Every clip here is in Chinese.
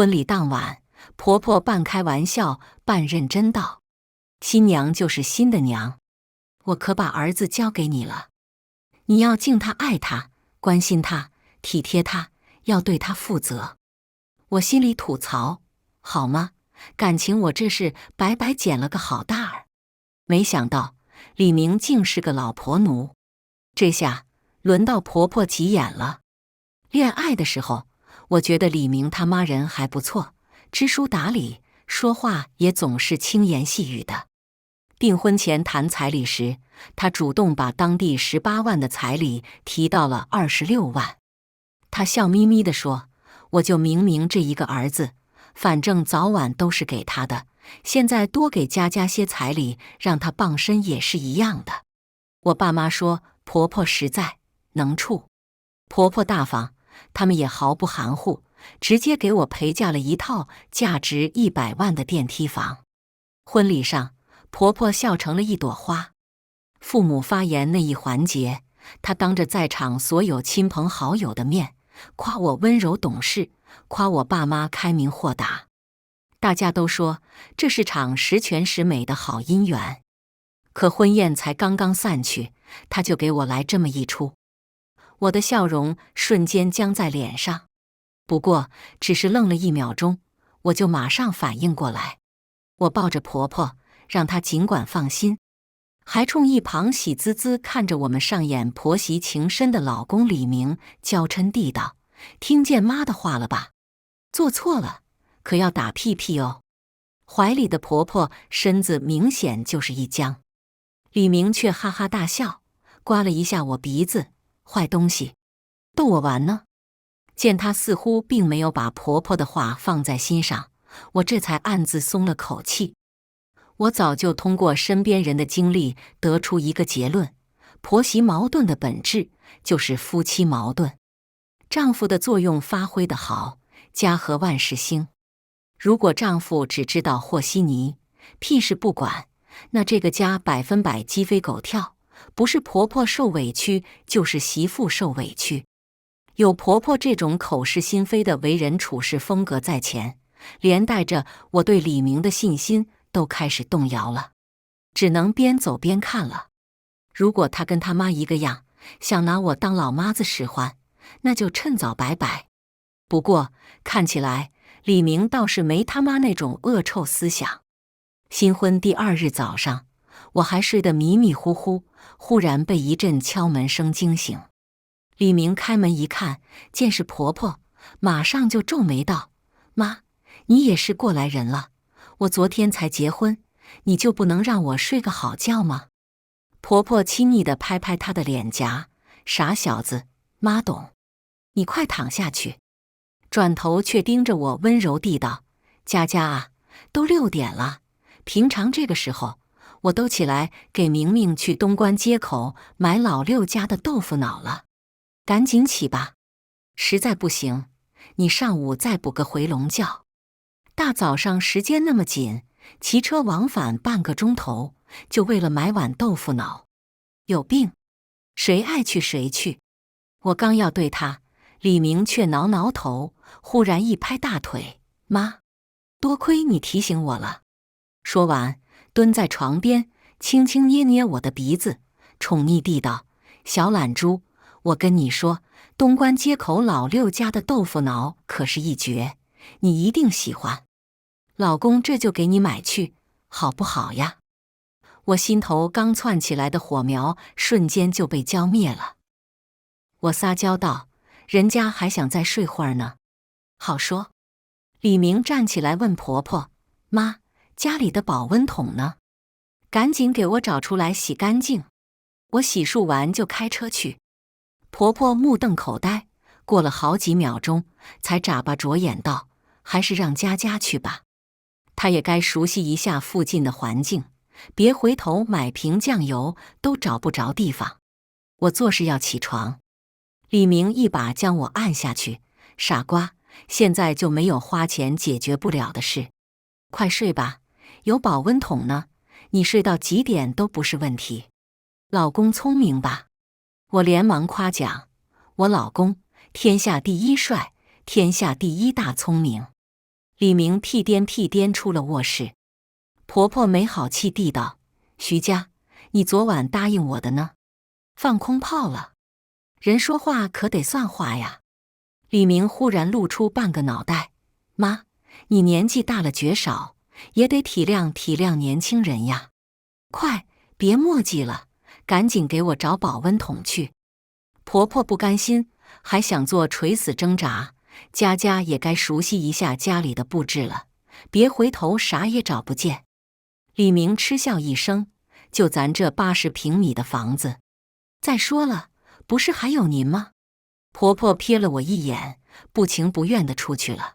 婚礼当晚，婆婆半开玩笑半认真道：“新娘就是新的娘，我可把儿子交给你了，你要敬他、爱他、关心他、体贴他，要对他负责。”我心里吐槽：好吗？感情我这是白白捡了个好大儿。没想到李明竟是个老婆奴，这下轮到婆婆急眼了。恋爱的时候，我觉得李明他妈人还不错，知书达理，说话也总是轻言细语的。订婚前谈彩礼时，他主动把当地18万的彩礼提到了26万。他笑眯眯地说：“我就明明这一个儿子，反正早晚都是给他的，现在多给佳佳些彩礼，让他傍身也是一样的。”我爸妈说婆婆实在能处，婆婆大方，他们也毫不含糊，直接给我陪嫁了一套价值100万的电梯房。婚礼上，婆婆笑成了一朵花。父母发言那一环节，她当着在场所有亲朋好友的面，夸我温柔懂事，夸我爸妈开明豁达。大家都说这是场十全十美的好姻缘。可婚宴才刚刚散去，她就给我来这么一出。我的笑容瞬间僵在脸上，不过只是愣了1秒钟，我就马上反应过来。我抱着婆婆，让她尽管放心，还冲一旁喜滋滋看着我们上演婆媳情深的老公李明娇嗔地道：“听见妈的话了吧？做错了可要打屁屁哦。”怀里的婆婆身子明显就是一僵，李明却哈哈大笑，刮了一下我鼻子：“坏东西，逗我玩呢？”见她似乎并没有把婆婆的话放在心上，我这才暗自松了口气。我早就通过身边人的经历得出一个结论：婆媳矛盾的本质就是夫妻矛盾。丈夫的作用发挥得好，家和万事兴。如果丈夫只知道和稀泥，屁事不管，那这个家100%鸡飞狗跳，不是婆婆受委屈，就是媳妇受委屈。有婆婆这种口是心非的为人处事风格在前，连带着我对李明的信心都开始动摇了，只能边走边看了。如果他跟他妈一个样，想拿我当老妈子使唤，那就趁早拜拜。不过看起来李明倒是没他妈那种恶臭思想。新婚第2日早上，我还睡得迷迷糊糊，忽然被一阵敲门声惊醒。李明开门一看，见是婆婆，马上就皱眉道：“妈，你也是过来人了，我昨天才结婚，你就不能让我睡个好觉吗？”婆婆亲昵地拍拍她的脸颊：“傻小子，妈懂，你快躺下去。”转头却盯着我温柔地道：“佳佳啊，都6点了，平常这个时候我都起来给明明去东关街口买老六家的豆腐脑了，赶紧起吧。实在不行，你上午再补个回笼觉。大早上时间那么紧，骑车往返半个钟头，就为了买碗豆腐脑，有病！谁爱去谁去。”我刚要对他，李明却挠挠头，忽然一拍大腿：“妈，多亏你提醒我了。”说完，蹲在床边，轻轻捏捏我的鼻子，宠溺地道：“小懒猪，我跟你说，东关街口老六家的豆腐脑可是一绝，你一定喜欢。老公这就给你买去，好不好呀？”我心头刚窜起来的火苗瞬间就被浇灭了。我撒娇道：“人家还想再睡会儿呢。”好说。李明站起来问婆婆：“妈，家里的保温桶呢？赶紧给我找出来洗干净。”我洗漱完就开车去。婆婆目瞪口呆，过了好几秒钟，才眨巴着眼道：“还是让佳佳去吧，她也该熟悉一下附近的环境，别回头买瓶酱油都找不着地方。”我做事要起床。李明一把将我按下去：“傻瓜，现在就没有花钱解决不了的事，快睡吧，有保温桶呢，你睡到几点都不是问题。老公聪明吧？”我连忙夸奖：“我老公天下第一帅，天下第一大聪明。”李明屁颠屁颠出了卧室。婆婆没好气地道：“徐家，你昨晚答应我的呢？放空炮了？人说话可得算话呀！”李明忽然露出半个脑袋：“妈，你年纪大了绝少，也得体谅体谅年轻人呀！快，别墨迹了，赶紧给我找保温桶去。”婆婆不甘心，还想做垂死挣扎。佳佳也该熟悉一下家里的布置了，别回头啥也找不见。李明嗤笑一声：“就咱这80平米的房子，再说了，不是还有您吗？”婆婆瞥了我一眼，不情不愿地出去了。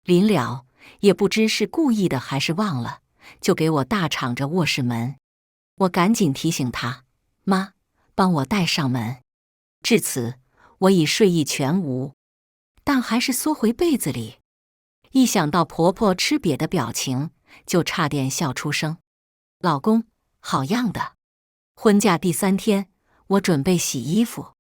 临了，也不知是故意的还是忘了，就给我大敞着卧室门。我赶紧提醒她：“妈，帮我带上门。”至此，我已睡意全无，但还是缩回被子里。一想到婆婆吃瘪的表情，就差点笑出声。老公，好样的！婚假第3天，我准备洗衣服。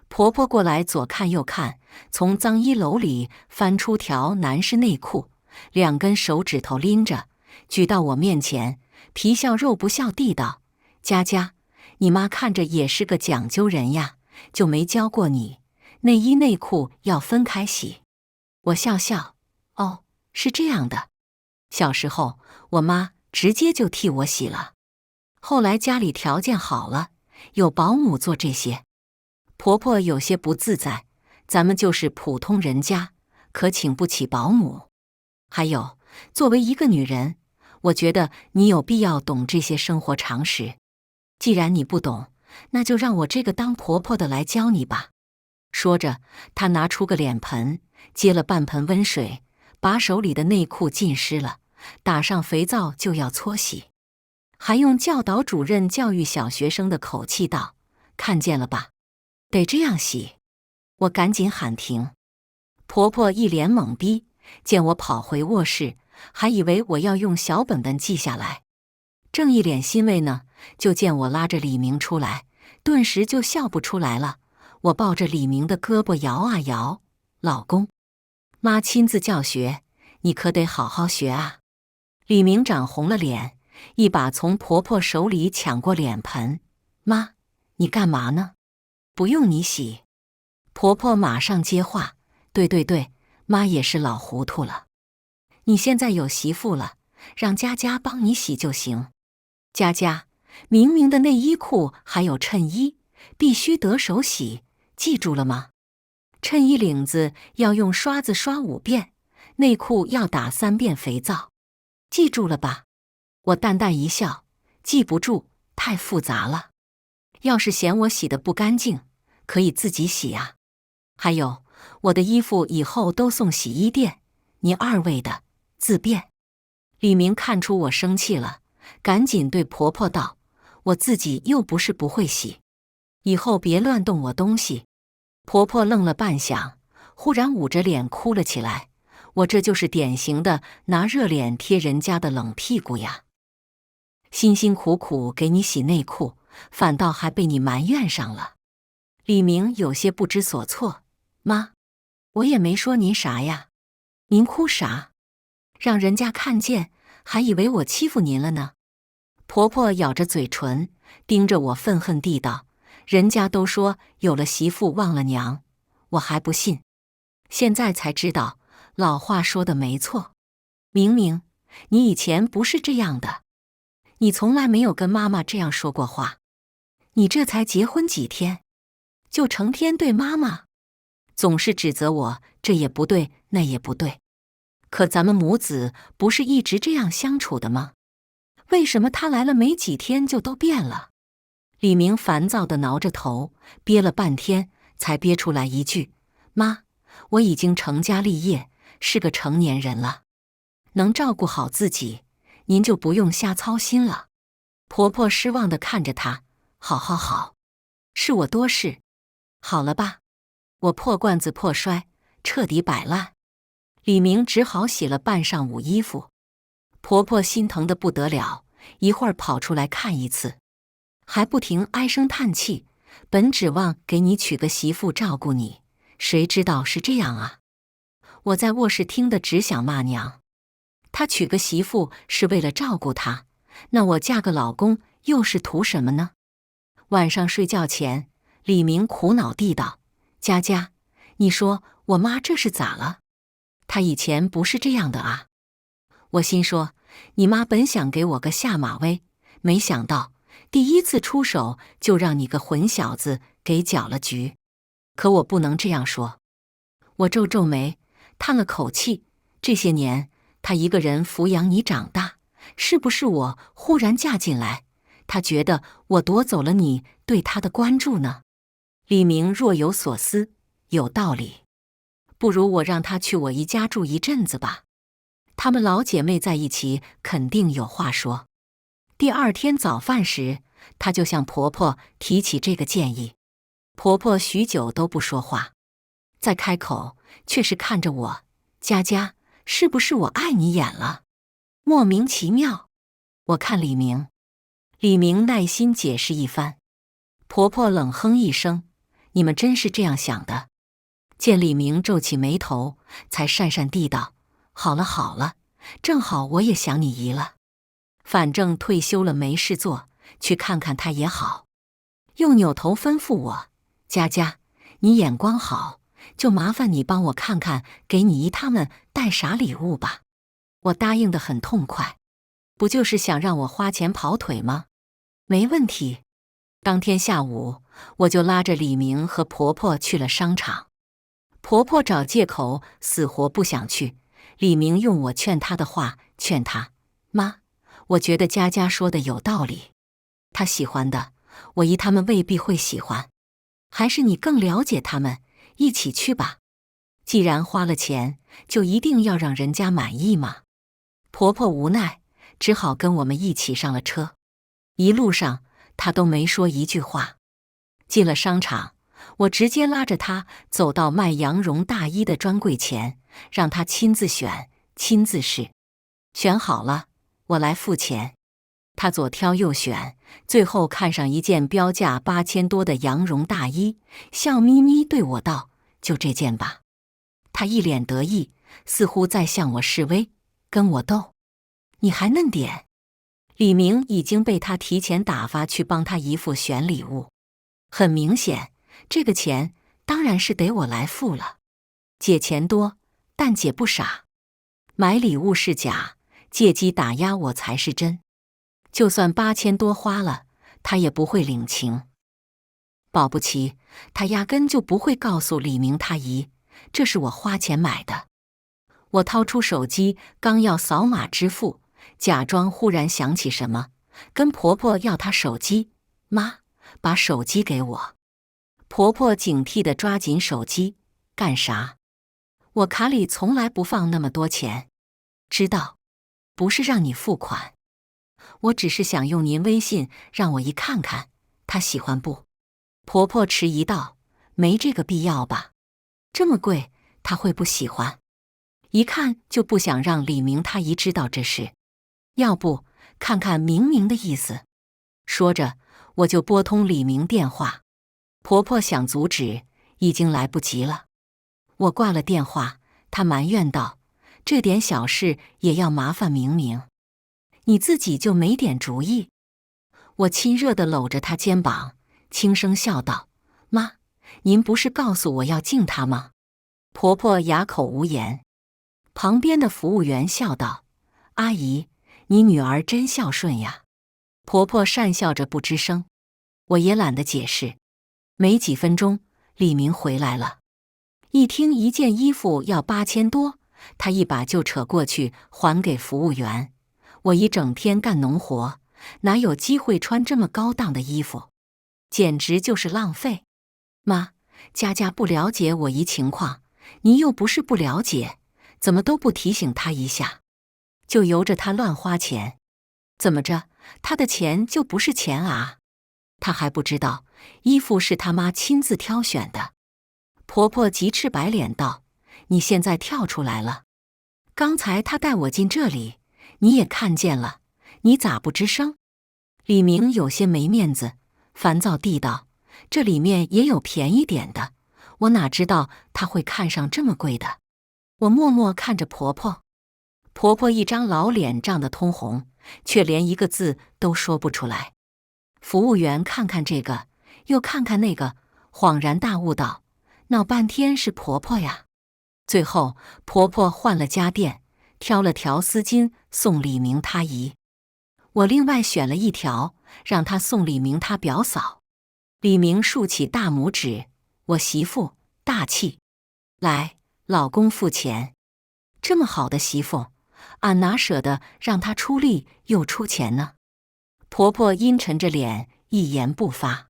婆婆过来左看右看，从脏衣篓里翻出条男士内裤，2根手指头拎着，举到我面前，皮笑肉不笑地道：“佳佳，你妈看着也是个讲究人呀，就没教过你，内衣内裤要分开洗。”我笑笑：“哦，是这样的。小时候，我妈直接就替我洗了。后来家里条件好了，有保姆做这些。”婆婆有些不自在：“咱们就是普通人家，可请不起保姆。还有，作为一个女人，我觉得你有必要懂这些生活常识。既然你不懂，那就让我这个当婆婆的来教你吧。”说着，她拿出个脸盆，接了半盆温水，把手里的内裤浸湿了，打上肥皂就要搓洗，还用教导主任教育小学生的口气道：“看见了吧？得这样洗。”我赶紧喊停。婆婆一脸懵逼，见我跑回卧室，还以为我要用小本本记下来。正一脸欣慰呢，就见我拉着李明出来，顿时就笑不出来了。我抱着李明的胳膊摇啊摇：“老公，妈亲自教学，你可得好好学啊！”李明长红了脸，一把从婆婆手里抢过脸盆：“妈，你干嘛呢？不用你洗。”婆婆马上接话：“对对对，妈也是老糊涂了。你现在有媳妇了，让佳佳帮你洗就行。佳佳，明明的内衣裤还有衬衣，必须得手洗，记住了吗？衬衣领子要用刷子刷5遍，内裤要打3遍肥皂，记住了吧？”我淡淡一笑：“记不住，太复杂了。要是嫌我洗得不干净，可以自己洗啊。还有，我的衣服以后都送洗衣店，你2位的自便。”李明看出我生气了，赶紧对婆婆道：“我自己又不是不会洗，以后别乱动我东西。”婆婆愣了半晌，忽然捂着脸哭了起来：“我这就是典型的拿热脸贴人家的冷屁股呀！辛辛苦苦给你洗内裤，反倒还被你埋怨上了。”李明有些不知所措：“妈，我也没说您啥呀，您哭啥？让人家看见，还以为我欺负您了呢。”婆婆咬着嘴唇，盯着我愤恨地道：“人家都说有了媳妇忘了娘，我还不信。现在才知道，老话说的没错。明明你以前不是这样的，你从来没有跟妈妈这样说过话。你这才结婚几天，就成天对妈妈总是指责我这也不对那也不对。可咱们母子不是一直这样相处的吗？为什么她来了没几天就都变了？”李明烦躁地挠着头，憋了半天才憋出来一句：“妈，我已经成家立业，是个成年人了，能照顾好自己，您就不用瞎操心了。”婆婆失望地看着她：“好好好，是我多事，好了吧？我破罐子破摔，彻底摆烂。”李明只好洗了半上午衣服。婆婆心疼得不得了，一会儿跑出来看一次，还不停唉声叹气：“本指望给你娶个媳妇照顾你，谁知道是这样啊！”我在卧室听得只想骂娘。她娶个媳妇是为了照顾她，那我嫁个老公又是图什么呢？晚上睡觉前，李明苦恼地道：“佳佳，你说我妈这是咋了？她以前不是这样的啊。”我心说，你妈本想给我个下马威，没想到第一次出手就让你个混小子给搅了局。可我不能这样说。我皱皱眉，叹了口气，这些年她一个人抚养你长大，是不是我忽然嫁进来，她觉得我夺走了你对她的关注呢？李明若有所思，有道理。不如我让她去我姨家住一阵子吧。她们老姐妹在一起，肯定有话说。第二天早饭时，她就向婆婆提起这个建议。婆婆许久都不说话，再开口却是看着我：“佳佳，是不是我爱你眼了？莫名其妙。”我看李明，李明耐心解释一番。婆婆冷哼一声：“你们真是这样想的。”见李明皱起眉头，才讪讪地道：“好了好了，正好我也想你姨了。反正退休了没事做，去看看她也好。”又扭头吩咐我：“佳佳，你眼光好，就麻烦你帮我看看给你姨他们带啥礼物吧。”我答应得很痛快，不就是想让我花钱跑腿吗？没问题。当天下午，我就拉着李明和婆婆去了商场。婆婆找借口死活不想去，李明用我劝她的话劝她：“妈，我觉得佳佳说的有道理，她喜欢的，我姨他们未必会喜欢，还是你更了解他们，一起去吧。既然花了钱，就一定要让人家满意嘛。”婆婆无奈，只好跟我们一起上了车。一路上，她都没说一句话。进了商场，我直接拉着她走到卖羊绒大衣的专柜前，让她亲自选，亲自试。选好了，我来付钱。她左挑右选，最后看上一件标价8000多的羊绒大衣，笑眯眯对我道：“就这件吧。”她一脸得意，似乎在向我示威，跟我斗：“你还嫩点。”李明已经被她提前打发去帮她姨父选礼物。很明显，这个钱当然是得我来付了。姐钱多，但姐不傻，买礼物是假，借机打压我才是真。就算8000多花了，她也不会领情。保不齐，她压根就不会告诉李明他姨，这是我花钱买的。我掏出手机，刚要扫码支付，假装忽然想起什么，跟婆婆要她手机：“妈，把手机给我。”婆婆警惕地抓紧手机：“干啥？我卡里从来不放那么多钱。”“知道，不是让你付款，我只是想用您微信让我姨看看，她喜欢不？”婆婆迟疑道：“没这个必要吧？这么贵，她会不喜欢？一看就不想让李明他姨知道这事。要不看看明明的意思。”说着，我就拨通李明电话。婆婆想阻止，已经来不及了。我挂了电话，她埋怨道：“这点小事也要麻烦明明，你自己就没点主意？”我亲热地搂着她肩膀，轻声笑道：“妈，您不是告诉我要敬她吗？”婆婆哑口无言。旁边的服务员笑道：“阿姨，你女儿真孝顺呀。”婆婆讪笑着不吱声。我也懒得解释。没几分钟，李明回来了。一听一件衣服要8000多，他一把就扯过去还给服务员。我一整天干农活，哪有机会穿这么高档的衣服？简直就是浪费。妈，佳佳不了解我姨情况，您又不是不了解，怎么都不提醒她一下，就由着她乱花钱？怎么着，她的钱就不是钱啊？她还不知道衣服是她妈亲自挑选的。婆婆急赤白脸道：“你现在跳出来了？刚才她带我进这里，你也看见了，你咋不吱声？”李明有些没面子，烦躁地道：“这里面也有便宜点的，我哪知道她会看上这么贵的？”我默默看着婆婆。婆婆一张老脸涨得通红，却连一个字都说不出来。服务员看看这个，又看看那个，恍然大悟道：“闹半天是婆婆呀。”最后，婆婆换了家电，挑了条丝巾送李明他姨。我另外选了一条，让她送李明他表嫂。李明竖起大拇指：“我媳妇大气，来，老公付钱。这么好的媳妇，俺哪舍得让她出力又出钱呢？”婆婆阴沉着脸，一言不发。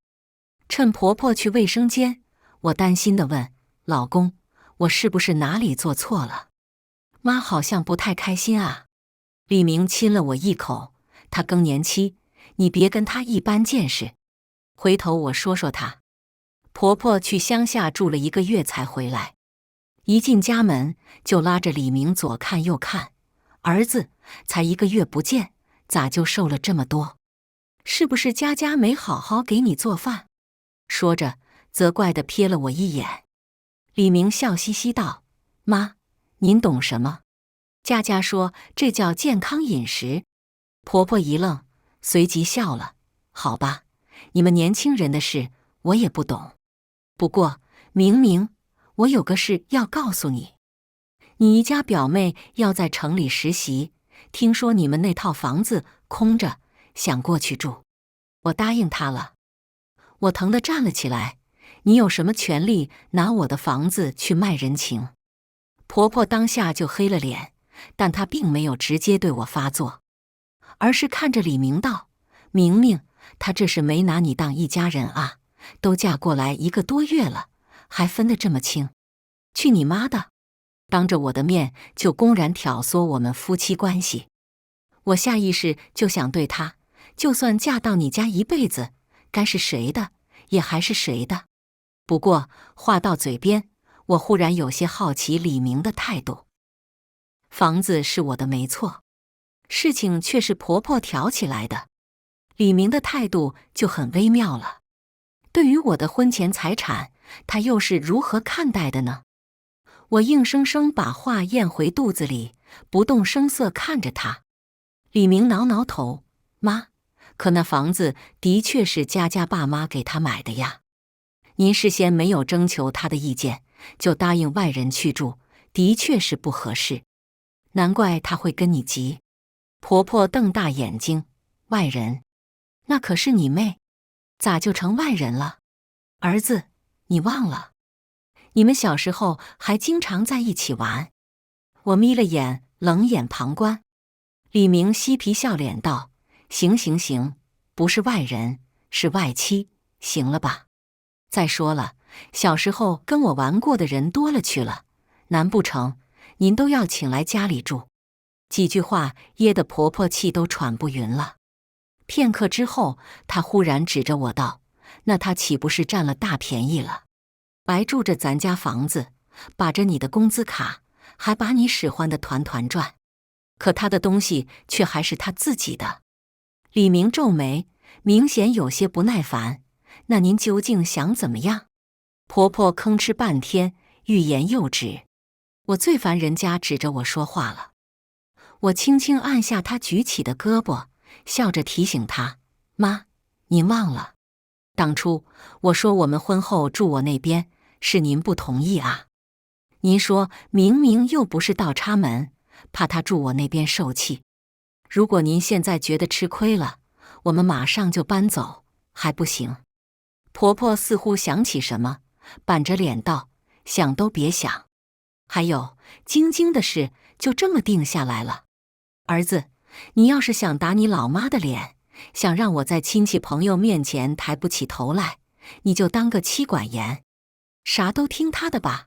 趁婆婆去卫生间，我担心地问：“老公，我是不是哪里做错了？妈好像不太开心啊。”李明亲了我一口：“她更年期，你别跟她一般见识。回头我说说她。”婆婆去乡下住了1个月才回来，一进家门就拉着李明左看右看：“儿子，才1个月不见，咋就瘦了这么多？是不是佳佳没好好给你做饭？”说着，责怪地瞥了我一眼。李明笑嘻嘻道：“妈，您懂什么？佳佳说这叫健康饮食。”婆婆一愣，随即笑了：“好吧，你们年轻人的事我也不懂。不过，明明，我有个事要告诉你。你一家表妹要在城里实习，听说你们那套房子空着，想过去住。我答应她了。”我疼得站了起来：“你有什么权利拿我的房子去卖人情？”婆婆当下就黑了脸，但她并没有直接对我发作，而是看着李明道：“明明，她这是没拿你当一家人啊，都嫁过来1个多月了，还分得这么清？去你妈的！”当着我的面就公然挑唆我们夫妻关系。我下意识就想对她：“就算嫁到你家一辈子，该是谁的也还是谁的。”不过话到嘴边，我忽然有些好奇李明的态度。房子是我的没错，事情却是婆婆挑起来的。李明的态度就很微妙了。对于我的婚前财产，他又是如何看待的呢？我硬生生把话咽回肚子里，不动声色看着他。李明挠挠头：“妈，可那房子的确是佳佳爸妈给他买的呀。您事先没有征求他的意见，就答应外人去住，的确是不合适。难怪他会跟你急。”婆婆瞪大眼睛：“外人？那可是你妹，咋就成外人了？儿子，你忘了，你们小时候还经常在一起玩。”我眯了眼，冷眼旁观。李明嬉皮笑脸道：“行行行，不是外人，是外妻，行了吧？再说了，小时候跟我玩过的人多了去了，难不成您都要请来家里住？”几句话噎得婆婆气都喘不匀了。片刻之后，她忽然指着我道：“那她岂不是占了大便宜了？白住着咱家房子，把着你的工资卡，还把你使唤得团团转。可她的东西却还是她自己的。”李明皱眉，明显有些不耐烦：“那您究竟想怎么样？”婆婆吭哧半天，欲言又止。我最烦人家指着我说话了。我轻轻按下她举起的胳膊，笑着提醒她：“妈，您忘了，当初我说我们婚后住我那边，是您不同意啊。您说明明又不是倒插门，怕他住我那边受气。如果您现在觉得吃亏了，我们马上就搬走，还不行？”婆婆似乎想起什么，板着脸道：“想都别想。还有，晶晶的事就这么定下来了。儿子，你要是想打你老妈的脸，想让我在亲戚朋友面前抬不起头来，你就当个妻管严，啥都听她的吧。”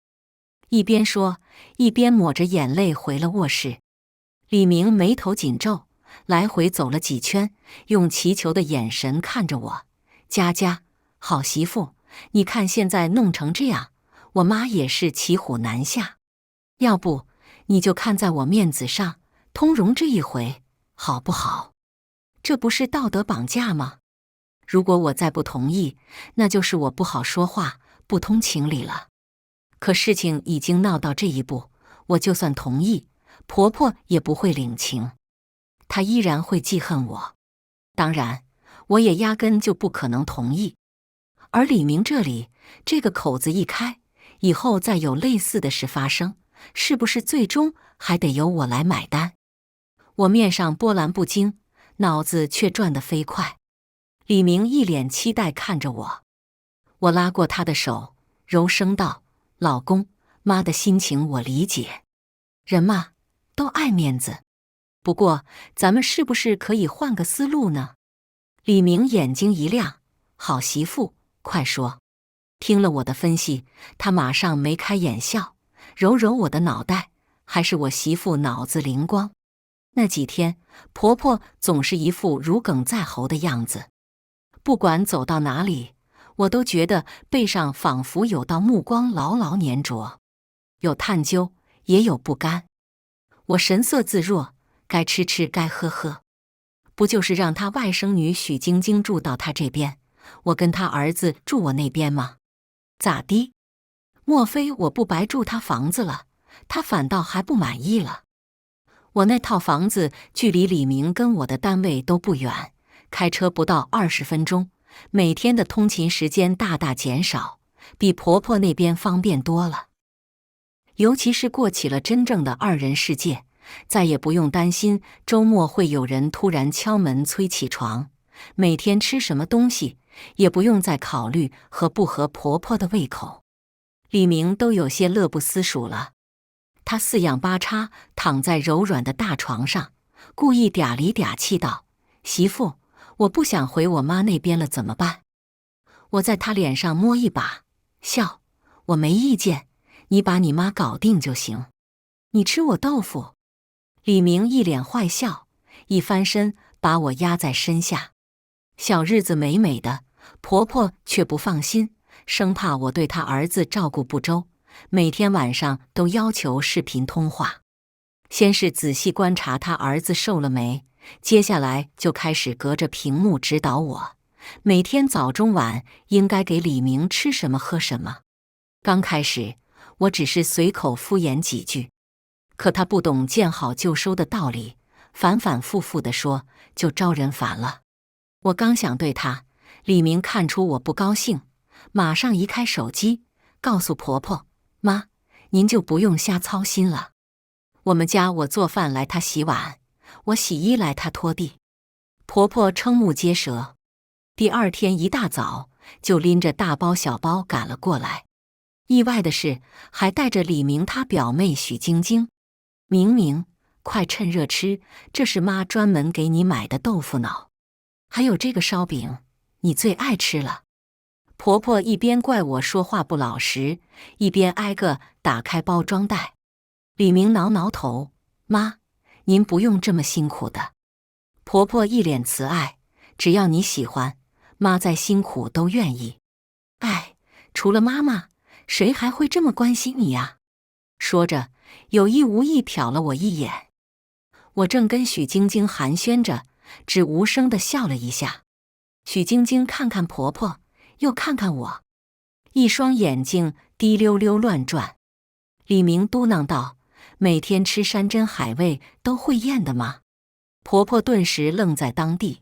一边说，一边抹着眼泪回了卧室。李明眉头紧皱，来回走了几圈，用祈求的眼神看着我：“佳佳，好媳妇，你看现在弄成这样，我妈也是骑虎难下。要不你就看在我面子上，通融这一回，好不好？这不是道德绑架吗？如果我再不同意，那就是我不好说话，不通情理了。可事情已经闹到这一步，我就算同意，婆婆也不会领情，她依然会记恨我。当然，我也压根就不可能同意。而李明这个口子一开，以后再有类似的事发生，是不是最终还得由我来买单？我面上波澜不惊，脑子却转得飞快。李明一脸期待看着我，我拉过他的手，柔声道：“老公，妈的心情我理解，人嘛，都爱面子。不过，咱们是不是可以换个思路呢？”李明眼睛一亮：“好媳妇，快说。”听了我的分析，他马上眉开眼笑，揉揉我的脑袋，还是我媳妇脑子灵光。那几天，婆婆总是一副如鲠在喉的样子，不管走到哪里，我都觉得背上仿佛有道目光牢牢粘着，有探究，也有不甘。我神色自若，该吃吃，该喝喝，不就是让他外甥女许晶晶住到他这边，我跟他儿子住我那边吗？咋的？莫非我不白住他房子了，他反倒还不满意了？我那套房子距离李明跟我的单位都不远，开车不到20分钟，每天的通勤时间大大减少，比婆婆那边方便多了。尤其是过起了真正的2人世界，再也不用担心周末会有人突然敲门催起床，每天吃什么东西，也不用再考虑合不合婆婆的胃口。李明都有些乐不思蜀了，他四仰八叉躺在柔软的大床上，故意嗲里嗲气道：“媳妇，我不想回我妈那边了，怎么办？”我在他脸上摸一把，笑：“我没意见，你把你妈搞定就行。你吃我豆腐。”李明一脸坏笑，一翻身把我压在身下。小日子美美的，婆婆却不放心，生怕我对她儿子照顾不周，每天晚上都要求视频通话。先是仔细观察他儿子瘦了没，接下来就开始隔着屏幕指导我，每天早中晚应该给李明吃什么喝什么。刚开始我只是随口敷衍几句，可他不懂见好就收的道理，反反复复地说，就招人烦了。我刚想对他，李明看出我不高兴，马上移开手机，告诉婆婆：“妈，您就不用瞎操心了。我们家我做饭来他洗碗，我洗衣来他拖地。”婆婆瞠目结舌，第2天一大早就拎着大包小包赶了过来。意外的是，还带着李明他表妹许晶晶。明，快趁热吃，这是妈专门给你买的豆腐脑，还有这个烧饼，你最爱吃了。婆婆一边怪我说话不老实，一边挨个打开包装袋。李明挠挠头：“妈，您不用这么辛苦的。”婆婆一脸慈爱：“只要你喜欢，妈再辛苦都愿意。哎，除了妈妈，谁还会这么关心你呀？”说着，有意无意瞟了我一眼。我正跟许晶晶寒暄着，只无声地笑了一下。许晶晶看看婆婆，又看看我，一双眼睛滴溜溜乱转。李明嘟囔道：“每天吃山珍海味都会厌的吗？”婆婆顿时愣在当地，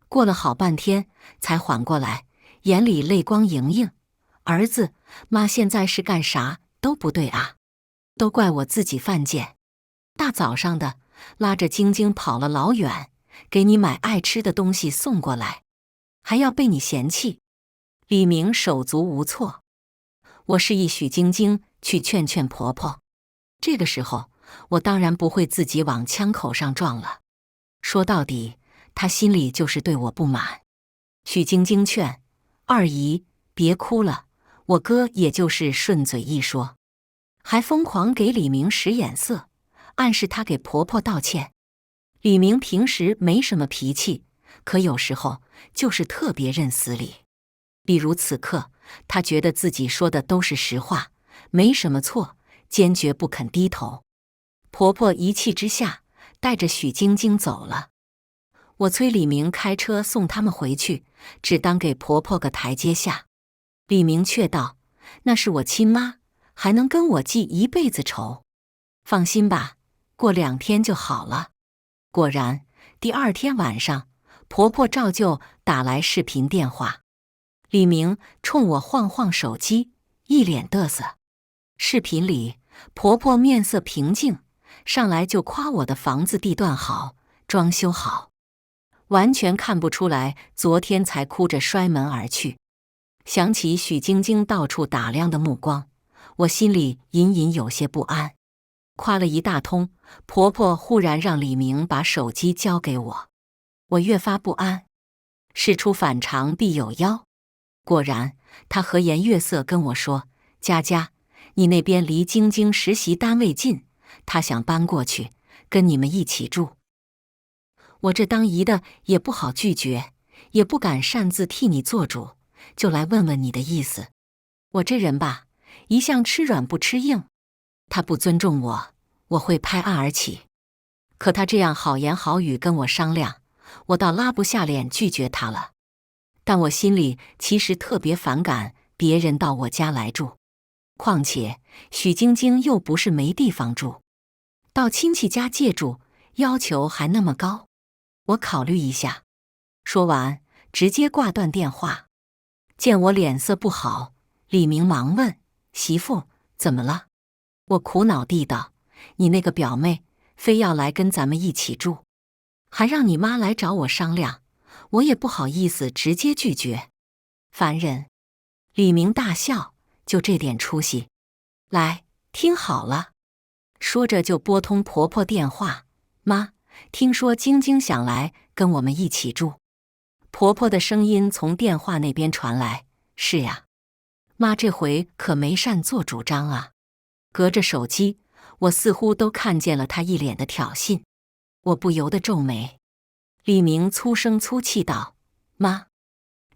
过了好半天才缓过来，眼里泪光盈盈：“儿子，妈现在是干啥都不对啊，都怪我自己犯贱。大早上的，拉着晶晶跑了老远，给你买爱吃的东西送过来，还要被你嫌弃。”李明手足无措。我示意许晶晶去劝劝婆婆。这个时候，我当然不会自己往枪口上撞了。说到底，她心里就是对我不满。许晶晶劝：“二姨，别哭了，我哥也就是顺嘴一说。”还疯狂给李明使眼色，暗示他给婆婆道歉。李明平时没什么脾气，可有时候就是特别认死理。比如此刻，他觉得自己说的都是实话，没什么错，坚决不肯低头。婆婆一气之下，带着许晶晶走了。我催李明开车送他们回去，只当给婆婆个台阶下。李明却道：“那是我亲妈，还能跟我记一辈子仇？放心吧，过2天就好了。果然，第2天晚上，婆婆照旧打来视频电话。李明冲我晃晃手机，一脸嘚瑟。视频里，婆婆面色平静，上来就夸我的房子地段好，装修好，完全看不出来昨天才哭着摔门而去。想起许晶晶到处打量的目光，我心里隐隐有些不安。夸了一大通，婆婆忽然让李明把手机交给我，我越发不安。事出反常必有妖，果然，她和颜悦色跟我说：“佳佳，你那边离晶晶实习单位近，她想搬过去，跟你们一起住。”我这当姨的也不好拒绝，也不敢擅自替你做主，就来问问你的意思。我这人吧，一向吃软不吃硬，他不尊重我，我会拍案而起。可他这样好言好语跟我商量，我倒拉不下脸拒绝他了。但我心里其实特别反感别人到我家来住，况且许晶晶又不是没地方住，到亲戚家借住，要求还那么高。我考虑一下，说完直接挂断电话。见我脸色不好，李明忙问：“媳妇，怎么了？”我苦恼地道：“你那个表妹非要来跟咱们一起住，还让你妈来找我商量，我也不好意思直接拒绝。烦人。”李明大笑：“就这点出息？来，听好了。”说着就拨通婆婆电话：“妈，听说晶晶想来跟我们一起住。”婆婆的声音从电话那边传来：“是呀，妈这回可没擅作主张啊。”隔着手机，我似乎都看见了她一脸的挑衅，我不由得皱眉。李明粗声粗气道：“妈，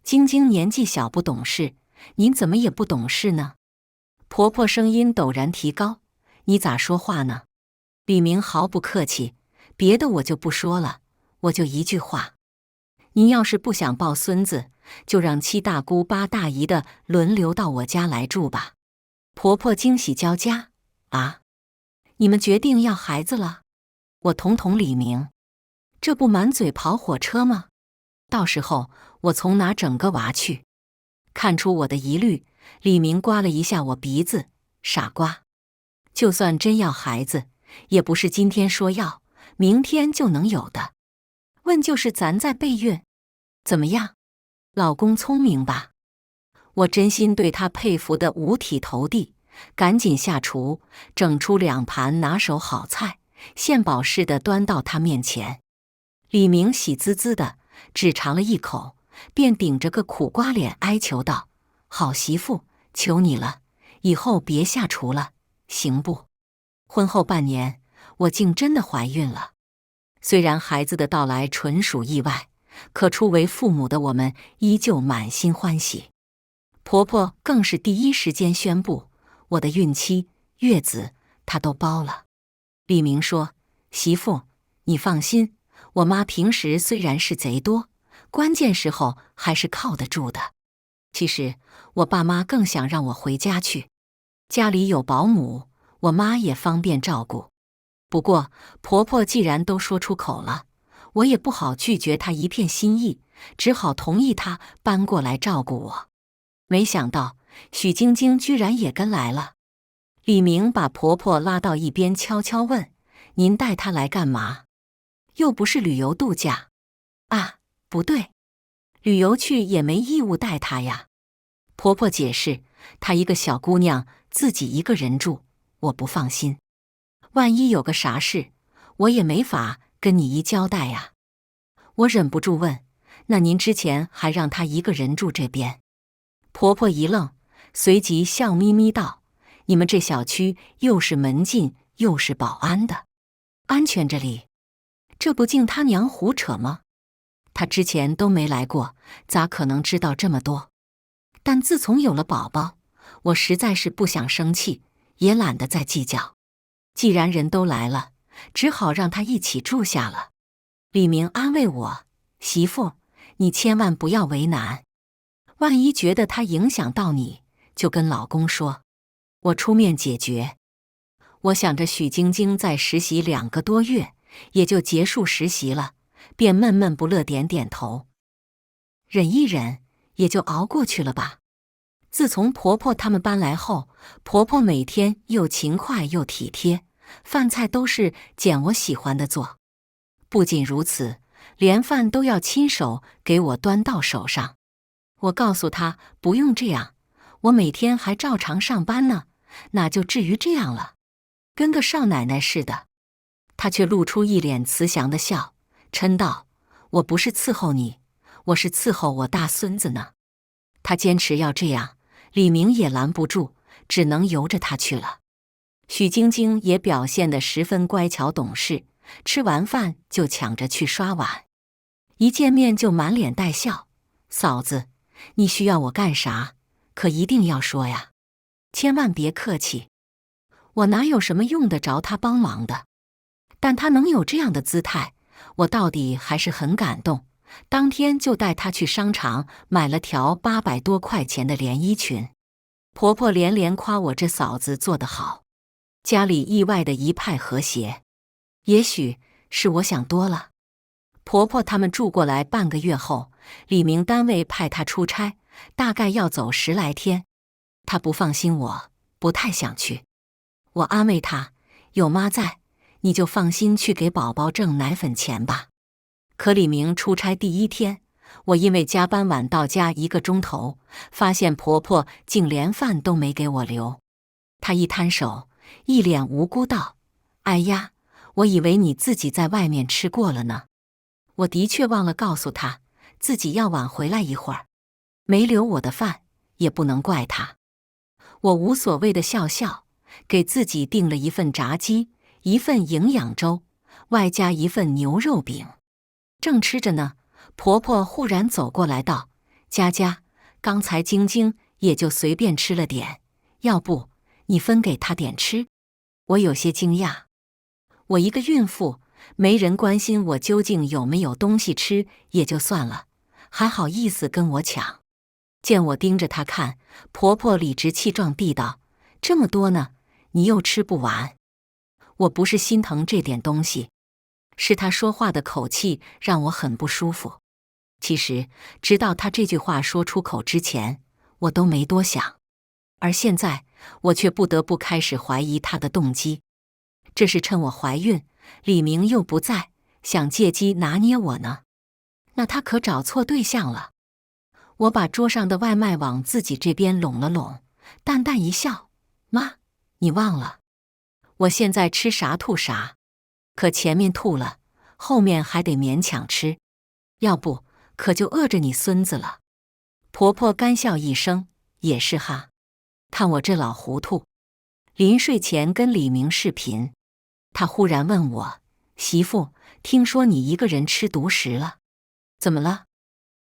晶晶年纪小不懂事，您怎么也不懂事呢？”婆婆声音陡然提高：“你咋说话呢？”李明毫不客气：“别的我就不说了，我就一句话。您要是不想抱孙子，就让7大姑8大姨的轮流到我家来住吧。”婆婆惊喜交加：“啊，你们决定要孩子了？”我捅捅李明：“这不满嘴跑火车吗？到时候我从哪整个娃去？”看出我的疑虑，李明刮了一下我鼻子：“傻瓜，就算真要孩子，也不是今天说要，明天就能有的。问就是咱在备孕，怎么样？老公聪明吧？”我真心对他佩服得五体投地，赶紧下厨，整出2盘拿手好菜，献宝似的端到他面前。李明喜滋滋的，只尝了一口，便顶着个苦瓜脸哀求道：“好媳妇，求你了，以后别下厨了，行不？”婚后半年，我竟真的怀孕了。虽然孩子的到来纯属意外，可初为父母的我们依旧满心欢喜。婆婆更是第一时间宣布，我的孕期、月子她都包了。李明说：“媳妇，你放心，我妈平时虽然是贼多，关键时候还是靠得住的。其实我爸妈更想让我回家去，家里有保姆，我妈也方便照顾。不过婆婆既然都说出口了，我也不好拒绝她一片心意，只好同意她搬过来照顾我。”没想到许晶晶居然也跟来了。李明把婆婆拉到一边，悄悄问：“您带她来干嘛？又不是旅游度假。”“啊，不对，旅游去也没义务带她呀。”婆婆解释：“她一个小姑娘，自己一个人住，我不放心。万一有个啥事，我也没法跟你姨交代呀。”我忍不住问：“那您之前还让她一个人住这边？”婆婆一愣，随即笑眯眯道：“你们这小区又是门禁又是保安的，安全着哩。这不净他娘胡扯吗？她之前都没来过，咋可能知道这么多？但自从有了宝宝，我实在是不想生气，也懒得再计较。既然人都来了，只好让她一起住下了。”李明安慰我：“媳妇，你千万不要为难。万一觉得他影响到你，就跟老公说，我出面解决。”我想着许晶晶在实习2个多月，也就结束实习了，便闷闷不乐点点头。忍一忍，也就熬过去了吧。自从婆婆他们搬来后，婆婆每天又勤快又体贴，饭菜都是拣我喜欢的做。不仅如此，连饭都要亲手给我端到手上。我告诉她不用这样，我每天还照常上班呢，哪就至于这样了，跟个少奶奶似的。她却露出一脸慈祥的笑，嗔道：“我不是伺候你，我是伺候我大孙子呢。”她坚持要这样，李明也拦不住，只能由着她去了。许晶晶也表现得十分乖巧懂事，吃完饭就抢着去刷碗，一见面就满脸带笑：“嫂子，你需要我干啥？可一定要说呀，千万别客气。”我哪有什么用得着她帮忙的？但她能有这样的姿态，我到底还是很感动。当天就带她去商场买了条800多块钱的连衣裙。婆婆连连夸我这嫂子做得好，家里意外的一派和谐。也许是我想多了。婆婆他们住过来半个月后，李明单位派她出差，大概要走10来天。她不放心我，不太想去。我安慰她，有妈在，你就放心去给宝宝挣奶粉钱吧。可李明出差第1天，我因为加班晚到家1个钟头，发现婆婆竟连饭都没给我留。她一摊手，一脸无辜道：“哎呀，我以为你自己在外面吃过了呢。”我的确忘了告诉她，自己要晚回来一会儿，没留我的饭，也不能怪她。我无所谓的笑笑，给自己订了1份炸鸡，1份营养粥，外加1份牛肉饼。正吃着呢，婆婆忽然走过来道：“佳佳，刚才晶晶也就随便吃了点，要不你分给她点吃？”我有些惊讶，我一个孕妇，没人关心我究竟有没有东西吃也就算了，还好意思跟我抢。见我盯着她看，婆婆理直气壮地道：“这么多呢，你又吃不完。”我不是心疼这点东西，是她说话的口气让我很不舒服。其实，直到她这句话说出口之前，我都没多想。而现在，我却不得不开始怀疑她的动机。这是趁我怀孕，李明又不在，想借机拿捏我呢？那他可找错对象了。我把桌上的外卖往自己这边拢了拢，淡淡一笑：“妈，你忘了，我现在吃啥吐啥，可前面吐了，后面还得勉强吃，要不可就饿着你孙子了。”婆婆干笑一声：“也是哈，看我这老糊涂。”临睡前跟李明视频，他忽然问我：“媳妇，听说你一个人吃独食了，怎么了？”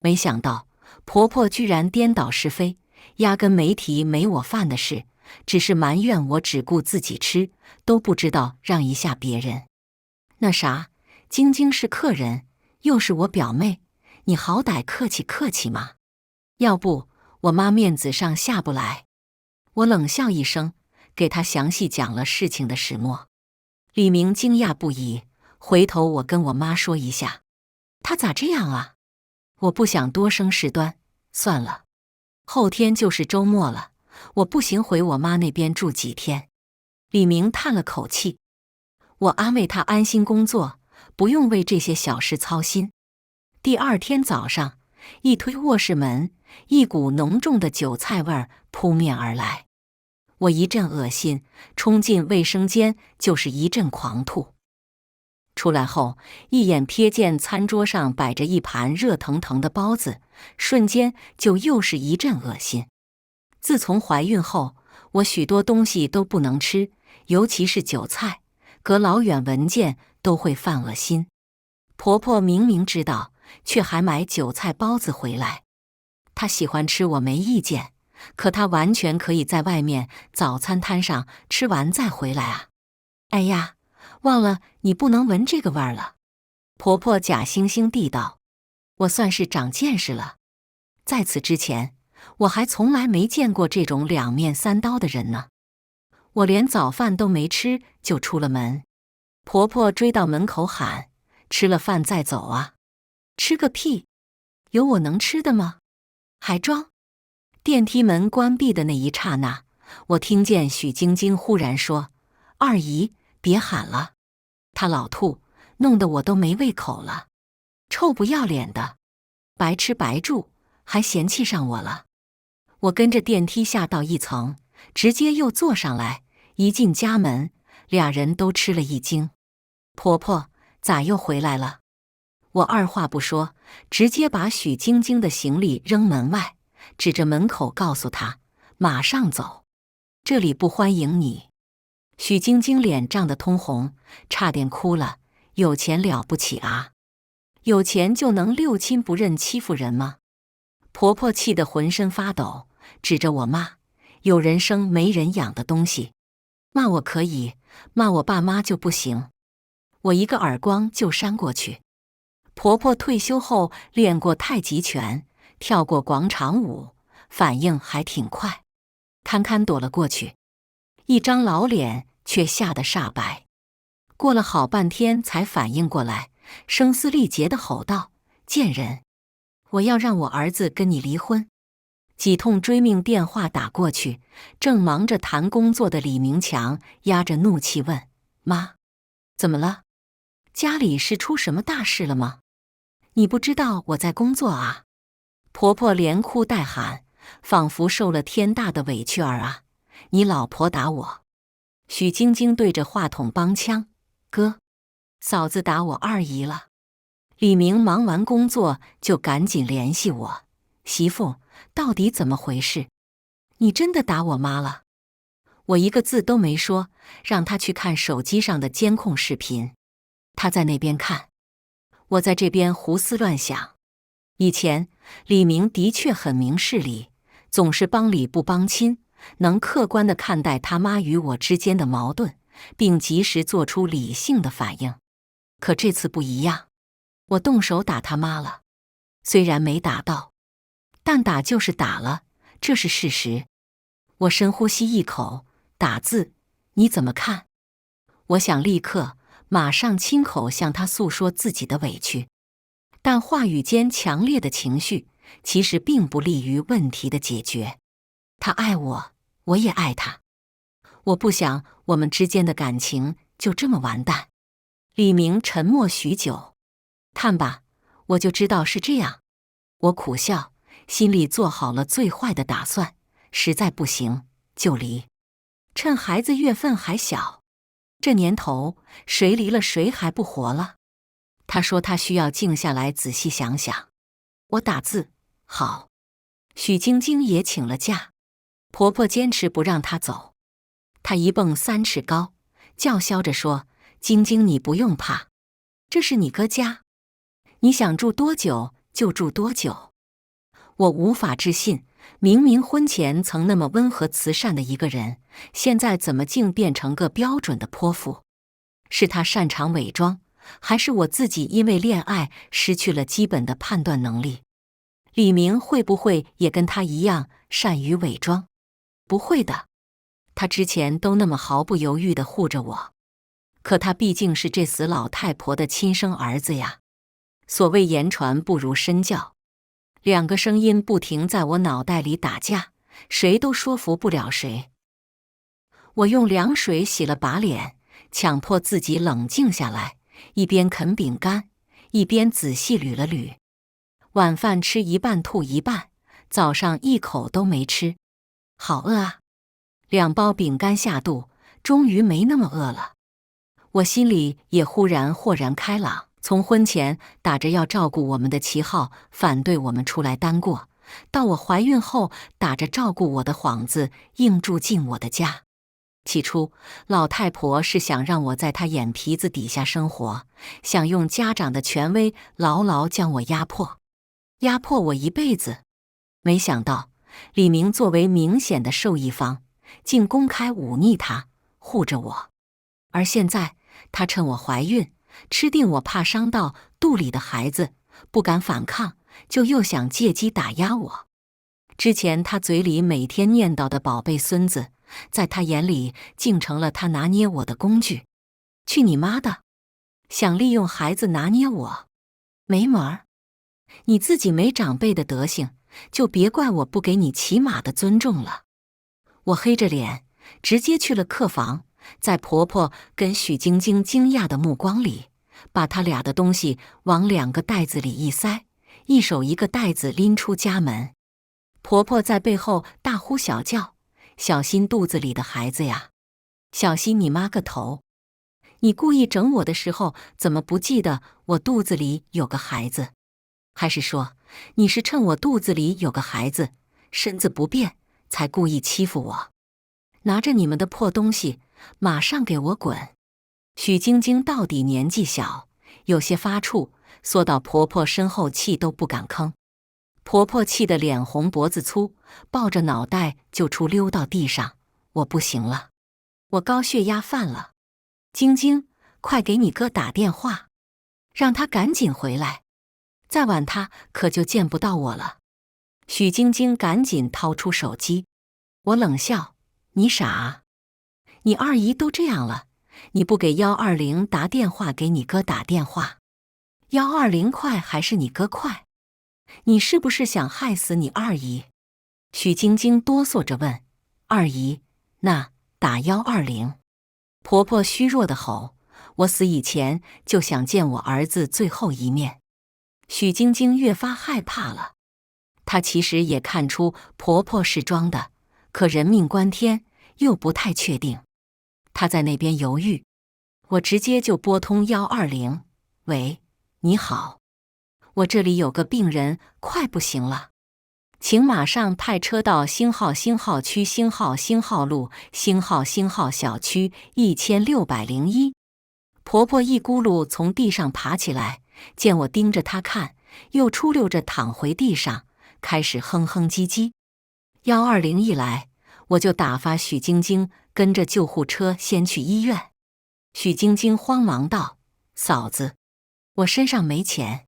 没想到婆婆居然颠倒是非，压根没提没我饭的事，只是埋怨我只顾自己吃，都不知道让一下别人。那啥，晶晶是客人，又是我表妹，你好歹客气客气嘛，要不我妈面子上下不来。我冷笑一声，给她详细讲了事情的始末。李明惊讶不已，回头我跟我妈说一下。她咋这样啊？我不想多生事端，算了，后天就是周末了，我步行回我妈那边住几天。李明叹了口气，我安慰他安心工作，不用为这些小事操心。第2天早上，一推卧室门，一股浓重的韭菜味儿扑面而来。我一阵恶心，冲进卫生间就是一阵狂吐。出来后，一眼瞥见餐桌上摆着一盘热腾腾的包子，瞬间就又是一阵恶心。自从怀孕后，我许多东西都不能吃，尤其是韭菜，隔老远闻见都会犯恶心。婆婆明明知道，却还买韭菜包子回来。她喜欢吃我没意见，可她完全可以在外面早餐摊上吃完再回来啊！哎呀，忘了你不能闻这个味儿了。婆婆假惺惺地道：“我算是长见识了。在此之前，我还从来没见过这种2面3刀的人呢。”我连早饭都没吃就出了门。婆婆追到门口喊：吃了饭再走啊！吃个屁！有我能吃的吗？还装！电梯门关闭的那一刹那，我听见许晶晶忽然说：二姨，别喊了，她老吐，弄得我都没胃口了。臭不要脸的，白吃白住，还嫌弃上我了。我跟着电梯下到1层，直接又坐上来，一进家门，俩人都吃了一惊。婆婆，咋又回来了？我二话不说，直接把许晶晶的行李扔门外，指着门口告诉她：马上走，这里不欢迎你。许晶晶脸涨得通红，差点哭了。有钱了不起啊？有钱就能六亲不认欺负人吗？婆婆气得浑身发抖，指着我骂：有人生没人养的东西！骂我可以，骂我爸妈就不行。我一个耳光就扇过去。婆婆退休后练过太极拳，跳过广场舞，反应还挺快，堪堪躲了过去，一张老脸却吓得煞白。过了好半天才反应过来，声嘶力竭地吼道：贱人，我要让我儿子跟你离婚！几通追命电话打过去，正忙着谈工作的李明强压着怒气问：妈，怎么了？家里是出什么大事了吗？你不知道我在工作啊？婆婆连哭带喊，仿佛受了天大的委屈儿啊！你老婆打我！许晶晶对着话筒帮腔：哥，嫂子打我二姨了。李明忙完工作就赶紧联系我：媳妇，到底怎么回事？你真的打我妈了？我一个字都没说，让他去看手机上的监控视频。他在那边看，我在这边胡思乱想。以前李明的确很明事理，总是帮理不帮亲，能客观地看待他妈与我之间的矛盾，并及时做出理性的反应。可这次不一样，我动手打他妈了，虽然没打到，但打就是打了，这是事实。我深呼吸一口，打字，你怎么看？我想立刻马上亲口向他诉说自己的委屈，但话语间强烈的情绪其实并不利于问题的解决。他爱我，我也爱他，我不想我们之间的感情就这么完蛋。李明沉默许久，看吧，我就知道是这样。我苦笑，心里做好了最坏的打算，实在不行就离，趁孩子月份还小。这年头，谁离了谁还不活了？他说他需要静下来仔细想想。我打字，好。许晶晶也请了假，婆婆坚持不让她走。她一蹦3尺高，叫嚣着说：晶晶你不用怕，这是你哥家，你想住多久就住多久。我无法置信，明明婚前曾那么温和慈善的一个人，现在怎么竟变成个标准的泼妇？是他擅长伪装，还是我自己因为恋爱失去了基本的判断能力？李明会不会也跟他一样善于伪装？不会的，他之前都那么毫不犹豫地护着我。可他毕竟是这死老太婆的亲生儿子呀。所谓言传不如身教，两个声音不停在我脑袋里打架，谁都说服不了谁。我用凉水洗了把脸，强迫自己冷静下来，一边啃饼干，一边仔细捋了捋。晚饭吃一半吐一半，早上一口都没吃，好饿啊！2包饼干下肚，终于没那么饿了。我心里也忽然豁然开朗，从婚前打着要照顾我们的旗号反对我们出来单过，到我怀孕后打着照顾我的幌子硬住进我的家。起初，老太婆是想让我在她眼皮子底下生活，想用家长的权威牢牢将我压迫我一辈子。没想到，李明作为明显的受益方，竟公开忤逆她，护着我。而现在，她趁我怀孕，吃定我怕伤到肚里的孩子，不敢反抗，就又想借机打压我。之前她嘴里每天念叨的宝贝孙子，在她眼里竟成了她拿捏我的工具。去你妈的！想利用孩子拿捏我，没门儿！你自己没长辈的德行，就别怪我不给你起码的尊重了。我黑着脸，直接去了客房，在婆婆跟许晶晶惊讶的目光里，把她俩的东西往2个袋子里一塞，一手一个袋子拎出家门。婆婆在背后大呼小叫：“小心肚子里的孩子呀！小心你妈个头！你故意整我的时候，怎么不记得我肚子里有个孩子？还是说你是趁我肚子里有个孩子，身子不便，才故意欺负我？拿着你们的破东西，马上给我滚！”许晶晶到底年纪小，有些发怵，缩到婆婆身后，气都不敢吭。婆婆气得脸红脖子粗，抱着脑袋就出溜到地上。我不行了，我高血压犯了。晶晶，快给你哥打电话，让他赶紧回来，再晚他可就见不到我了。许晶晶赶紧掏出手机，我冷笑：“你傻啊？你二姨都这样了，你不给120打电话，给你哥打电话？120快还是你哥快？你是不是想害死你二姨？”许晶晶哆嗦着问：“二姨，那打120？”婆婆虚弱的吼：“我死以前就想见我儿子最后一面。”许晶晶越发害怕了。她其实也看出婆婆是装的，可人命关天，又不太确定。她在那边犹豫，我直接就拨通120：“喂，你好，我这里有个病人快不行了，请马上派车到星号区星号路星号小区1601。”婆婆一咕噜从地上爬起来，见我盯着她看，又出溜着躺回地上，开始哼哼唧唧。120一来，我就打发许晶晶跟着救护车先去医院。许晶晶慌忙道：“嫂子，我身上没钱。”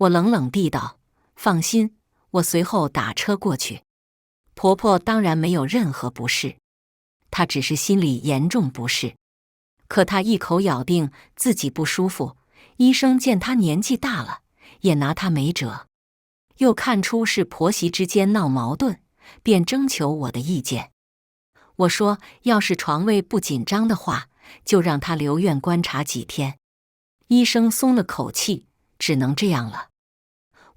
我冷冷地道：“放心，我随后打车过去。”婆婆当然没有任何不适，她只是心里严重不适。可她一口咬定自己不舒服，医生见她年纪大了，也拿她没辙。又看出是婆媳之间闹矛盾，便征求我的意见。我说，要是床位不紧张的话，就让她留院观察几天。医生松了口气，只能这样了。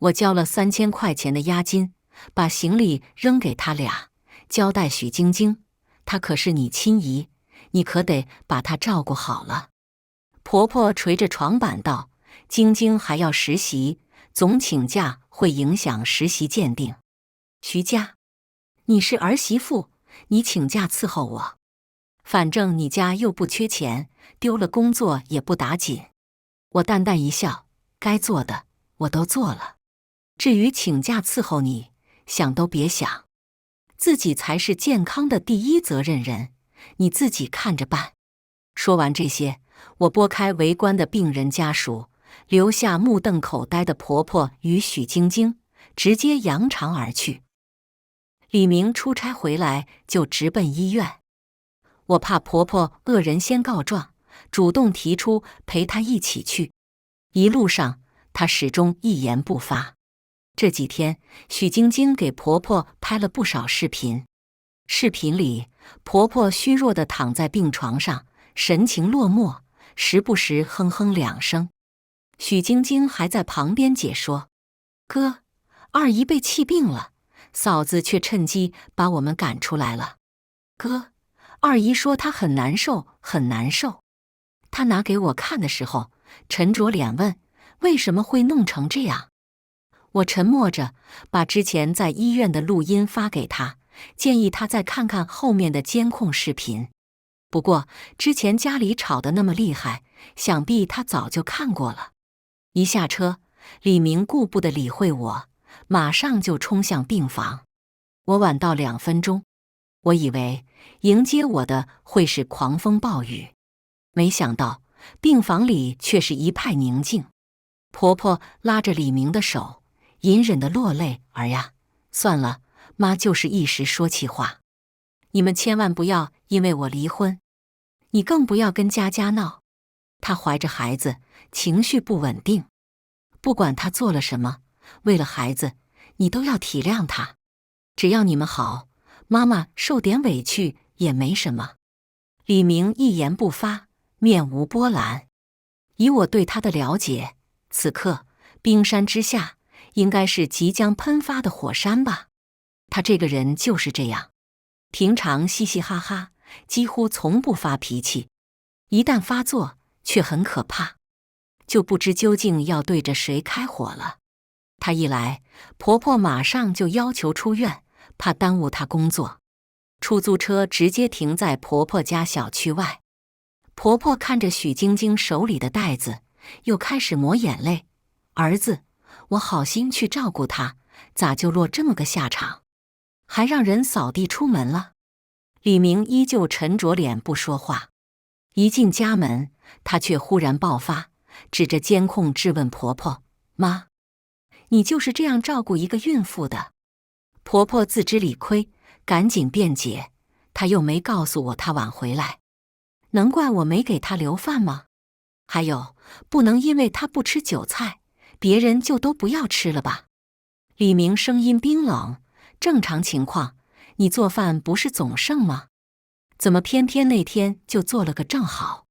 我交了3000块钱的押金，把行李扔给他俩，交代许晶晶，她可是你亲姨，你可得把她照顾好了。婆婆捶着床板道：“晶晶还要实习，总请假会影响实习鉴定。徐家，你是儿媳妇，你请假伺候我，反正你家又不缺钱，丢了工作也不打紧。”我淡淡一笑，该做的我都做了，至于请假伺候你，想都别想，自己才是健康的第一责任人，你自己看着办。说完这些，我拨开围观的病人家属，留下目瞪口呆的婆婆与许晶晶，直接扬长而去。李明出差回来就直奔医院，我怕婆婆恶人先告状，主动提出陪她一起去。一路上，她始终一言不发。这几天，许晶晶给婆婆拍了不少视频。视频里，婆婆虚弱地躺在病床上，神情落寞，时不时哼哼2声。许晶晶还在旁边解说：“哥，二姨被气病了，嫂子却趁机把我们赶出来了。哥，二姨说她很难受，很难受。”她拿给我看的时候，沉着脸问：“为什么会弄成这样？”我沉默着，把之前在医院的录音发给她，建议她再看看后面的监控视频。不过之前家里吵得那么厉害，想必她早就看过了。一下车，李明顾不得理会我，马上就冲向病房。我晚到2分钟，我以为迎接我的会是狂风暴雨，没想到病房里却是一派宁静。婆婆拉着李明的手，隐忍地落泪：“儿呀，算了，妈就是一时说气话。你们千万不要因为我离婚，你更不要跟佳佳闹。她怀着孩子，情绪不稳定。不管她做了什么，为了孩子，你都要体谅她。只要你们好，妈妈受点委屈也没什么。李明一言不发，面无波澜。以我对他的了解，此刻冰山之下应该是即将喷发的火山吧。他这个人就是这样，平常嘻嘻哈哈，几乎从不发脾气，一旦发作却很可怕，就不知究竟要对着谁开火了。她一来，婆婆马上就要求出院，怕耽误她工作。出租车直接停在婆婆家小区外。婆婆看着许晶晶手里的袋子，又开始抹眼泪。儿子，我好心去照顾她，咋就落这么个下场？还让人扫地出门了。李明依旧沉着脸不说话。一进家门，她却忽然爆发，指着监控质问婆婆：妈，你就是这样照顾一个孕妇的？婆婆自知理亏，赶紧辩解，她又没告诉我她晚回来，能怪我没给她留饭吗？还有，不能因为她不吃韭菜，别人就都不要吃了吧？李明声音冰冷，正常情况，你做饭不是总剩吗？怎么偏偏那天就做了个正好？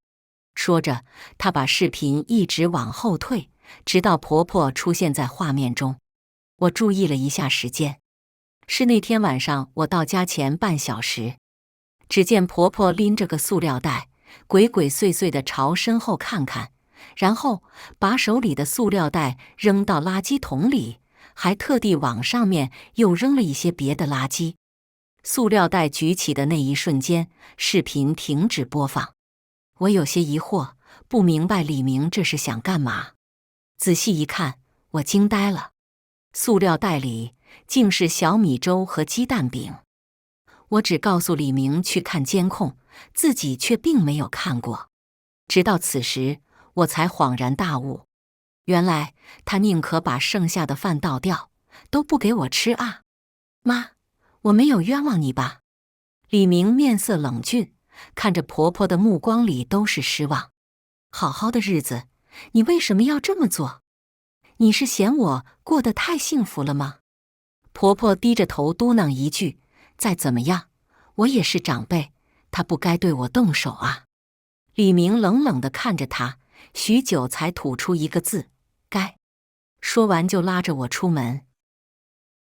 说着，她把视频一直往后退，直到婆婆出现在画面中。我注意了一下时间，是那天晚上我到家前半小时。只见婆婆拎着个塑料袋，鬼鬼祟祟地朝身后看看，然后把手里的塑料袋扔到垃圾桶里，还特地往上面又扔了一些别的垃圾。塑料袋举起的那一瞬间，视频停止播放。我有些疑惑，不明白李明这是想干嘛。仔细一看，我惊呆了，塑料袋里竟是小米粥和鸡蛋饼。我只告诉李明去看监控，自己却并没有看过。直到此时，我才恍然大悟，原来他宁可把剩下的饭倒掉，都不给我吃啊！妈，我没有冤枉你吧？李明面色冷峻，看着婆婆的目光里都是失望。好好的日子，你为什么要这么做？你是嫌我过得太幸福了吗？婆婆低着头嘟囔一句，再怎么样，我也是长辈，她不该对我动手啊。李明冷冷地看着她，许久才吐出一个字：该。说完就拉着我出门。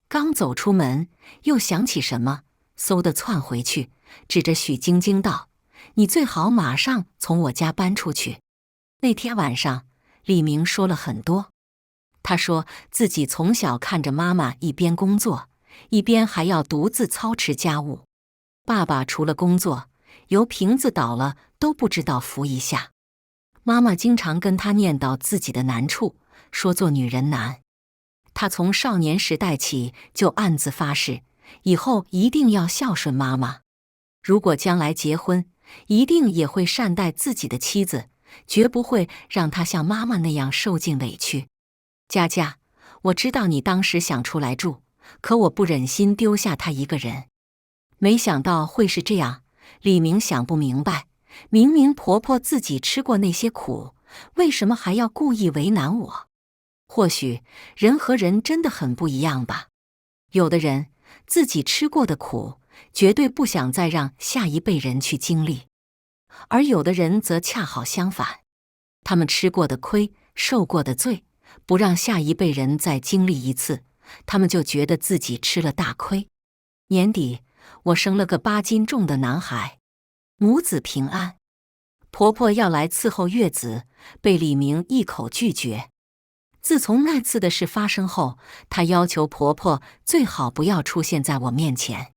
刚走出门，又想起什么，嗖地窜回去，指着许晶晶道：你最好马上从我家搬出去。那天晚上，李明说了很多。他说自己从小看着妈妈一边工作，一边还要独自操持家务。爸爸除了工作，油瓶子倒了都不知道扶一下。妈妈经常跟他念叨自己的难处，说做女人难。他从少年时代起就暗自发誓，以后一定要孝顺妈妈。如果将来结婚，一定也会善待自己的妻子，绝不会让她像妈妈那样受尽委屈。佳佳，我知道你当时想出来住，可我不忍心丢下她一个人。没想到会是这样，李明想不明白，明明婆婆自己吃过那些苦，为什么还要故意为难我？或许人和人真的很不一样吧。有的人自己吃过的苦，绝对不想再让下一辈人去经历，而有的人则恰好相反，他们吃过的亏，受过的罪，不让下一辈人再经历一次，他们就觉得自己吃了大亏。年底，我生了个8斤重的男孩，母子平安。婆婆要来伺候月子，被李明一口拒绝。自从那次的事发生后，她要求婆婆最好不要出现在我面前。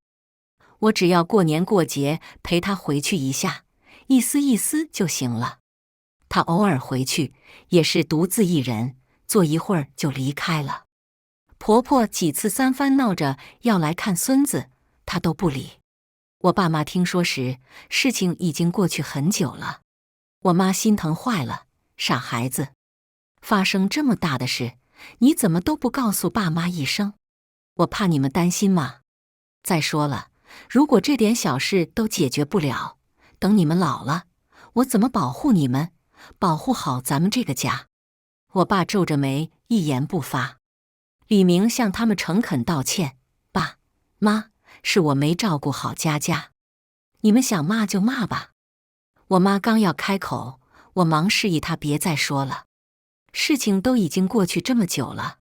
我只要过年过节陪她回去一下，一丝一丝就行了。她偶尔回去，也是独自一人，坐一会儿就离开了。婆婆几次三番闹着要来看孙子，她都不理。我爸妈听说时，事情已经过去很久了。我妈心疼坏了，傻孩子，发生这么大的事，你怎么都不告诉爸妈一声？我怕你们担心嘛。再说了，如果这点小事都解决不了，等你们老了，我怎么保护你们，保护好咱们这个家？”我爸皱着眉，一言不发。李明向他们诚恳道歉：“爸妈，是我没照顾好佳佳，你们想骂就骂吧。”我妈刚要开口，我忙示意她别再说了。事情都已经过去这么久了，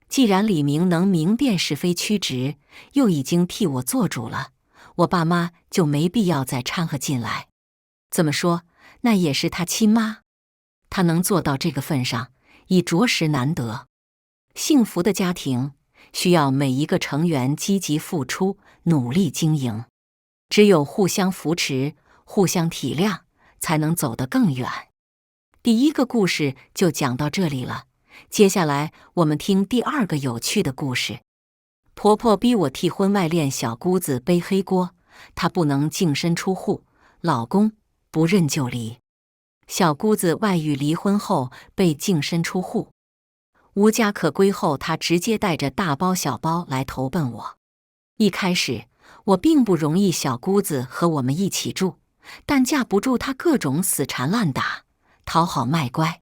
既然李明能明辨是非曲直，又已经替我做主了，我爸妈就没必要再掺和进来。怎么说，那也是他亲妈，他能做到这个份上，已着实难得。幸福的家庭需要每一个成员积极付出，努力经营，只有互相扶持，互相体谅，才能走得更远。第一个故事就讲到这里了，接下来我们听第二个有趣的故事。婆婆逼我替婚外恋小姑子背黑锅，她不能净身出户，老公不认就离。小姑子外遇离婚后被净身出户，无家可归后，她直接带着大包小包来投奔我。一开始我并不容易小姑子和我们一起住，但架不住她各种死缠烂打，讨好卖乖。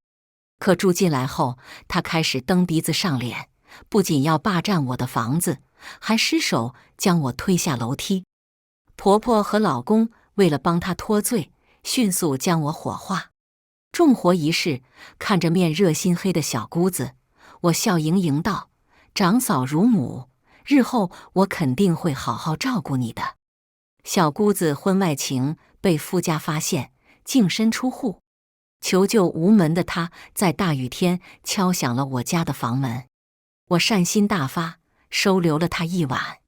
可住进来后，她开始蹬鼻子上脸，不仅要霸占我的房子，还失手将我推下楼梯。婆婆和老公为了帮她脱罪，迅速将我火化。重活仪式，看着面热心黑的小姑子，我笑盈盈道：“长嫂如母，日后我肯定会好好照顾你的。”小姑子婚外情被夫家发现，净身出户，求救无门的她在大雨天敲响了我家的房门。我善心大发，收留了她一晚。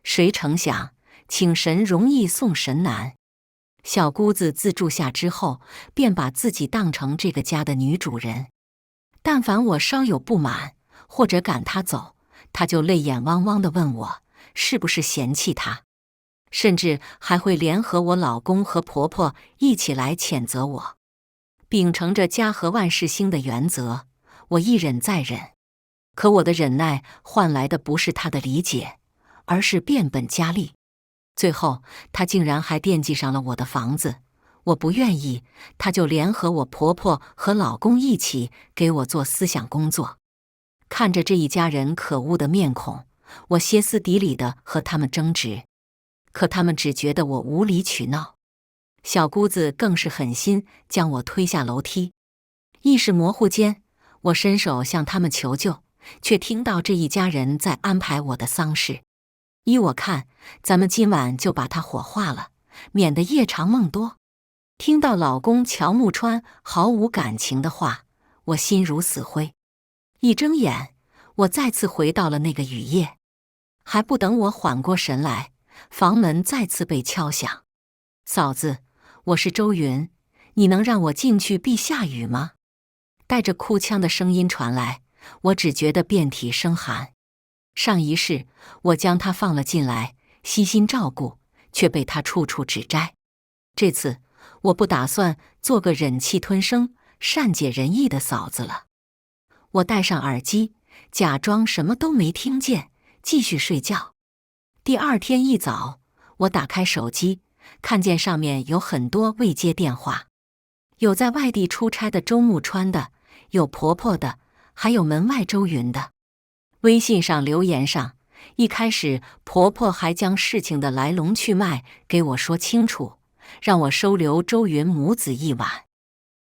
谁成想，请神容易送神难。小姑子自住下之后，便把自己当成这个家的女主人。但凡我稍有不满，或者赶她走，她就泪眼汪汪地问我是不是嫌弃她，甚至还会联合我老公和婆婆一起来谴责我。秉承着家和万事兴的原则，我一忍再忍。可我的忍耐换来的不是她的理解，而是变本加厉。最后，她竟然还惦记上了我的房子。我不愿意，她就联合我婆婆和老公一起给我做思想工作。看着这一家人可恶的面孔，我歇斯底里地和他们争执，可他们只觉得我无理取闹。小姑子更是狠心将我推下楼梯。意识模糊间，我伸手向他们求救，却听到这一家人在安排我的丧事。依我看，咱们今晚就把他火化了，免得夜长梦多。听到老公乔木川毫无感情的话，我心如死灰。一睁眼，我再次回到了那个雨夜。还不等我缓过神来，房门再次被敲响。嫂子，我是周云，你能让我进去避下雨吗？带着哭腔的声音传来，我只觉得遍体生寒。上一世，我将她放了进来，悉心照顾，却被她处处指摘。这次，我不打算做个忍气吞声、善解人意的嫂子了。我戴上耳机，假装什么都没听见，继续睡觉。第二天一早，我打开手机，看见上面有很多未接电话，有在外地出差的周木川的，有婆婆的，还有门外周云的。微信上留言上，一开始婆婆还将事情的来龙去脉给我说清楚，让我收留周云母子一晚。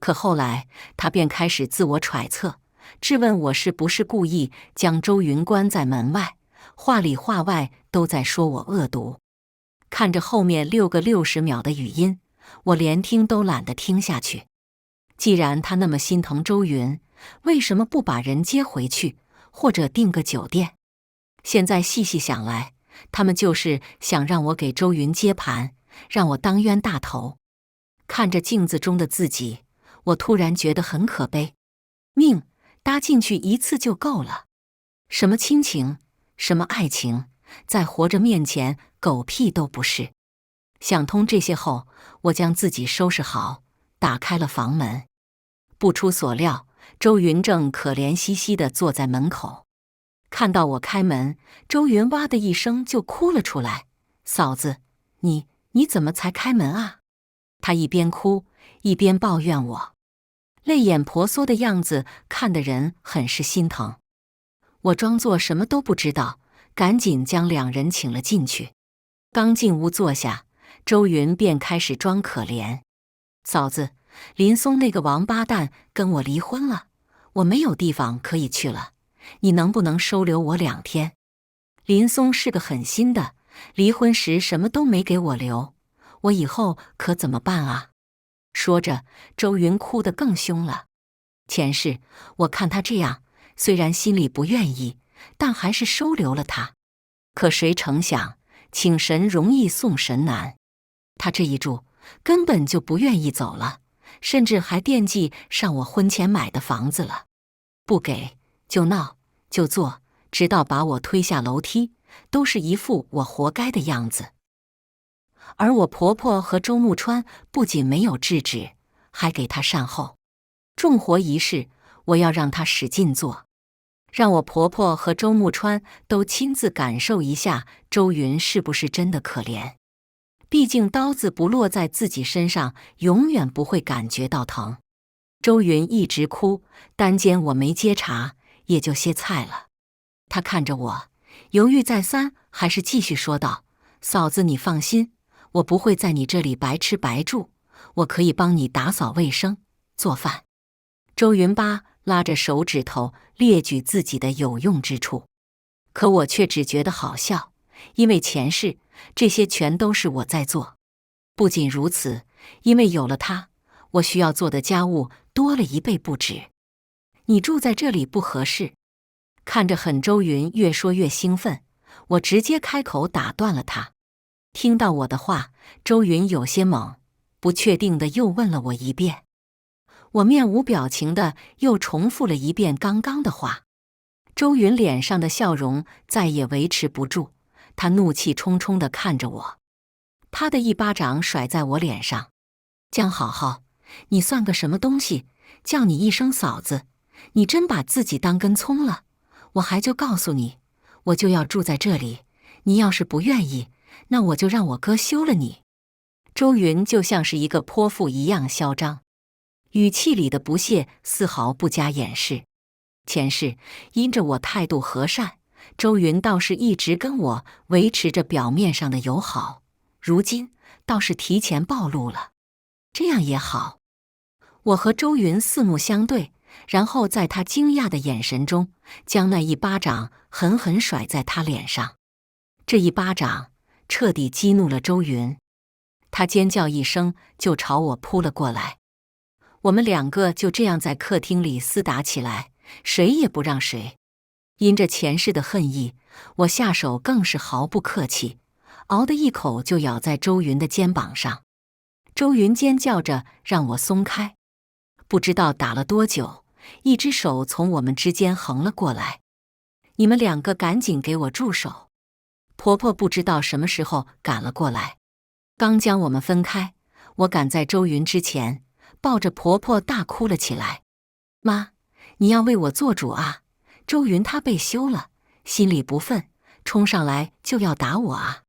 可后来她便开始自我揣测，质问我是不是故意将周云关在门外，话里话外都在说我恶毒。看着后面6个60秒的语音，我连听都懒得听下去。既然她那么心疼周云，为什么不把人接回去，或者订个酒店？现在细细想来，他们就是想让我给周云接盘，让我当冤大头。看着镜子中的自己，我突然觉得很可悲。命搭进去一次就够了，什么亲情，什么爱情，在活着面前狗屁都不是。想通这些后，我将自己收拾好，打开了房门。不出所料，周云正可怜兮兮地坐在门口。看到我开门，周云哇的一声就哭了出来。嫂子，你怎么才开门啊？她一边哭一边抱怨我，泪眼婆娑的样子看得人很是心疼。我装作什么都不知道，赶紧将两人请了进去。刚进屋坐下，周云便开始装可怜。嫂子，林松那个王八蛋跟我离婚了，我没有地方可以去了，你能不能收留我2天？林松是个狠心的，离婚时什么都没给我留，我以后可怎么办啊？说着，周云哭得更凶了。前世我看他这样，虽然心里不愿意，但还是收留了他。可谁成想，请神容易送神难，他这一住根本就不愿意走了，甚至还惦记上我婚前买的房子了。不给就闹就做，直到把我推下楼梯，都是一副我活该的样子。而我婆婆和周木川不仅没有制止，还给他善后。重活一世，我要让他使劲做，让我婆婆和周木川都亲自感受一下周云是不是真的可怜。毕竟刀子不落在自己身上，永远不会感觉到疼。周云一直哭，单间我没接茬，也就歇菜了。他看着我，犹豫再三，还是继续说道：“嫂子，你放心，我不会在你这里白吃白住，我可以帮你打扫卫生、做饭。”周云巴拉着手指头列举自己的有用之处，可我却只觉得好笑，因为前世这些全都是我在做。不仅如此，因为有了他，我需要做的家务多了1倍不止。你住在这里不合适。看着很周云越说越兴奋，我直接开口打断了他。听到我的话，周云有些懵，不确定的又问了我一遍。我面无表情的又重复了一遍刚刚的话。周云脸上的笑容再也维持不住，他怒气冲冲地看着我，啪的一巴掌甩在我脸上。江好好，你算个什么东西？叫你一声嫂子，你真把自己当根葱了？我还就告诉你，我就要住在这里，你要是不愿意，那我就让我哥休了你。周云就像是一个泼妇一样嚣张，语气里的不屑丝毫不加掩饰。前世因着我态度和善，周云倒是一直跟我维持着表面上的友好，如今倒是提前暴露了。这样也好。我和周云四目相对，然后在他惊讶的眼神中，将那一巴掌狠狠甩在他脸上。这一巴掌彻底激怒了周云，他尖叫一声就朝我扑了过来。我们2个就这样在客厅里厮打起来，谁也不让谁。因着前世的恨意，我下手更是毫不客气，嗷的一口就咬在周云的肩膀上。周云尖叫着让我松开。不知道打了多久，一只手从我们之间横了过来。你们2个赶紧给我住手！婆婆不知道什么时候赶了过来，刚将我们分开，我赶在周云之前，抱着婆婆大哭了起来。妈，你要为我做主啊！周云她被休了，心里不忿，冲上来就要打我啊！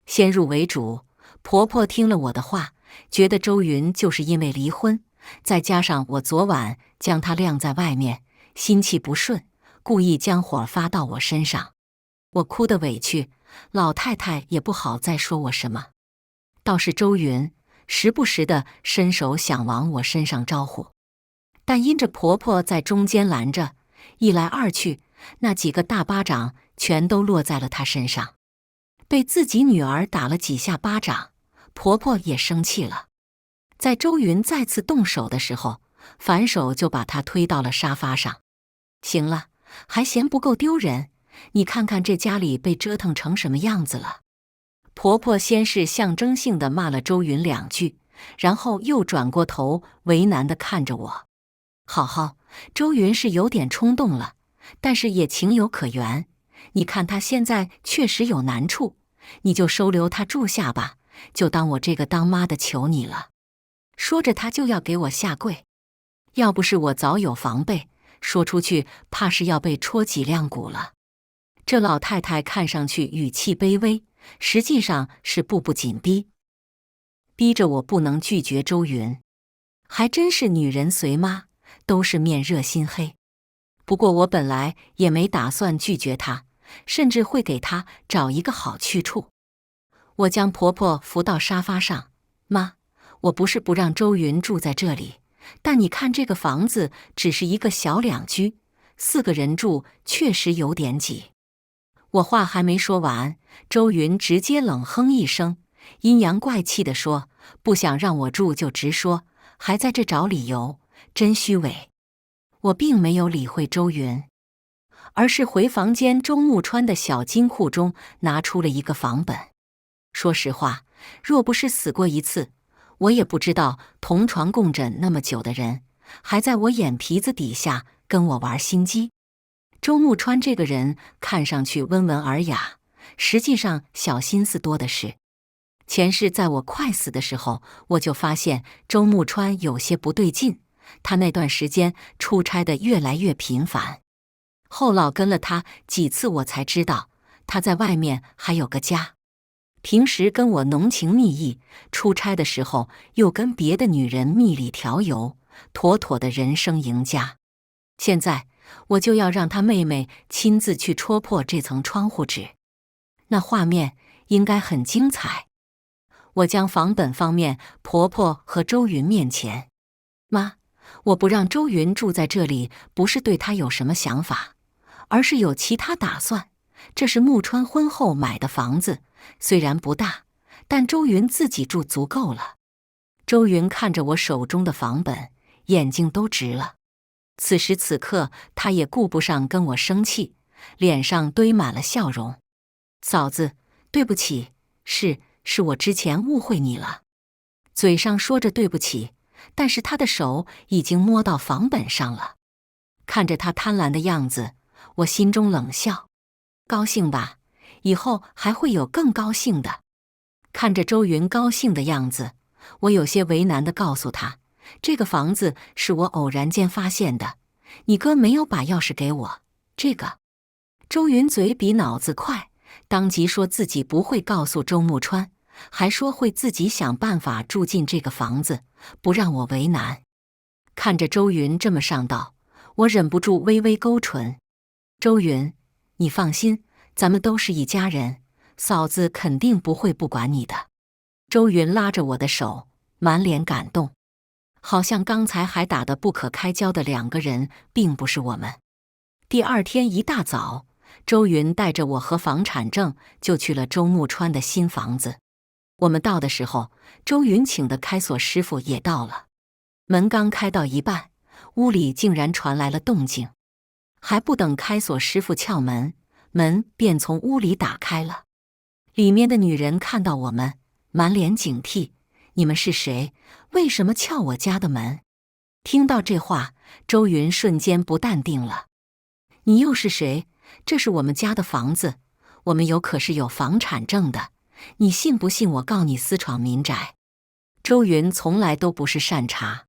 先入为主，婆婆听了我的话，觉得周云就是因为离婚，再加上我昨晚将她晾在外面，心气不顺，故意将火发到我身上。我哭得委屈，老太太也不好再说我什么。倒是周云时不时地伸手想往我身上招呼，但因着婆婆在中间拦着，一来二去，那几个大巴掌全都落在了她身上。被自己女儿打了几下巴掌，婆婆也生气了。在周云再次动手的时候，反手就把她推到了沙发上。行了，还嫌不够丢人？你看看这家里被折腾成什么样子了。婆婆先是象征性地骂了周云2句，然后又转过头为难地看着我。好好，周云是有点冲动了，但是也情有可原。你看她现在确实有难处，你就收留她住下吧，就当我这个当妈的求你了。说着她就要给我下跪。要不是我早有防备，说出去怕是要被戳脊梁骨了。这老太太看上去语气卑微，实际上是步步紧逼，逼着我不能拒绝周云。还真是女人随妈，都是面热心黑。不过我本来也没打算拒绝她，甚至会给她找一个好去处。我将婆婆扶到沙发上，妈，我不是不让周云住在这里，但你看这个房子只是一个小两居，4个人住确实有点挤。我话还没说完，周云直接冷哼一声，阴阳怪气地说：“不想让我住就直说，还在这找理由，真虚伪。”我并没有理会周云，而是回房间周木川的小金库中拿出了一个房本。说实话，若不是死过一次，我也不知道同床共枕那么久的人，还在我眼皮子底下跟我玩心机。周木川这个人看上去温文尔雅，实际上小心思多的是。前世在我快死的时候，我就发现周木川有些不对劲，他那段时间出差的越来越频繁。后老跟了他几次，我才知道他在外面还有个家。平时跟我浓情蜜意，出差的时候又跟别的女人蜜里调油，妥妥的人生赢家。现在我就要让他妹妹亲自去戳破这层窗户纸，那画面应该很精彩。我将房本放面婆婆和周云面前，妈，我不让周云住在这里，不是对她有什么想法，而是有其他打算。这是木川婚后买的房子，虽然不大，但周云自己住足够了。周云看着我手中的房本，眼睛都直了。此时此刻，他也顾不上跟我生气，脸上堆满了笑容。嫂子，对不起，是我之前误会你了。嘴上说着对不起，但是他的手已经摸到房本上了。看着他贪婪的样子，我心中冷笑。高兴吧，以后还会有更高兴的。看着周云高兴的样子，我有些为难地告诉他，这个房子是我偶然间发现的，你哥没有把钥匙给我。这个，周云嘴比脑子快，当即说自己不会告诉周木川，还说会自己想办法住进这个房子，不让我为难。看着周云这么上道，我忍不住微微勾唇。周云，你放心，咱们都是一家人，嫂子肯定不会不管你的。周云拉着我的手，满脸感动，好像刚才还打得不可开交的2个人并不是我们。第2天一大早，周云带着我和房产证就去了周木川的新房子。我们到的时候，周云请的开锁师傅也到了。门刚开到一半，屋里竟然传来了动静。还不等开锁师傅撬门，门便从屋里打开了。里面的女人看到我们，满脸警惕：“你们是谁？为什么撬我家的门？”听到这话，周云瞬间不淡定了：“你又是谁？这是我们家的房子，我们可是有房产证的，你信不信我告你私闯民宅？”周云从来都不是善茬，